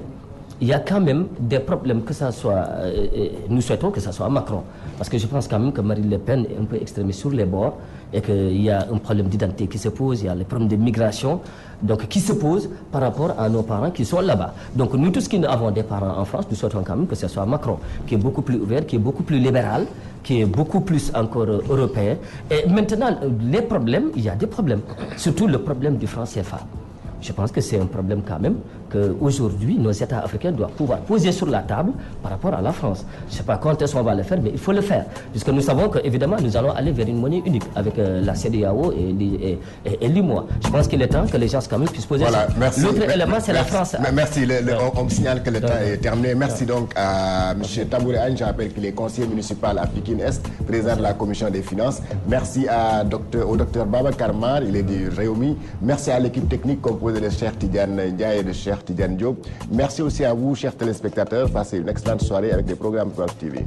C: il y a quand même des problèmes, que ça soit, nous souhaitons que ça soit Macron. Parce que je pense quand même que Marine Le Pen est un peu extrémiste sur les bords et qu'il y a un problème d'identité qui se pose, il y a le problème de migration donc, qui se pose par rapport à nos parents qui sont là-bas. Donc nous tous qui avons des parents en France, nous souhaitons quand même que ce soit Macron, qui est beaucoup plus ouvert, qui est beaucoup plus libéral, qui est beaucoup plus encore européen. Et maintenant, les problèmes, il y a des problèmes, surtout le problème du franc CFA. Je pense que c'est un problème quand même qu'aujourd'hui, nos États africains doivent pouvoir poser sur la table par rapport à la France. Je ne sais pas quand est-ce qu'on va le faire, mais il faut le faire. Puisque nous savons qu'évidemment, nous allons aller vers une monnaie unique avec la CEDEAO et l'IMOA. Je pense qu'il est temps que les gens quand même puissent poser
A: voilà, merci.
C: L'autre élément, c'est la France.
A: Merci. On me signale que le temps est terminé. Merci donc à M. Tabouré Agne. Je rappelle qu'il est conseiller municipal à Pikine-Est, président de la Commission des finances. Merci au docteur Babacar Mar, il est du Réumi. Merci à l'équipe technique composée de Cheikh Tidiane Ndiaye et de Cheikh Tidiane Diop. Merci aussi à vous, chers téléspectateurs. Passez une excellente soirée avec les programmes WALF TV.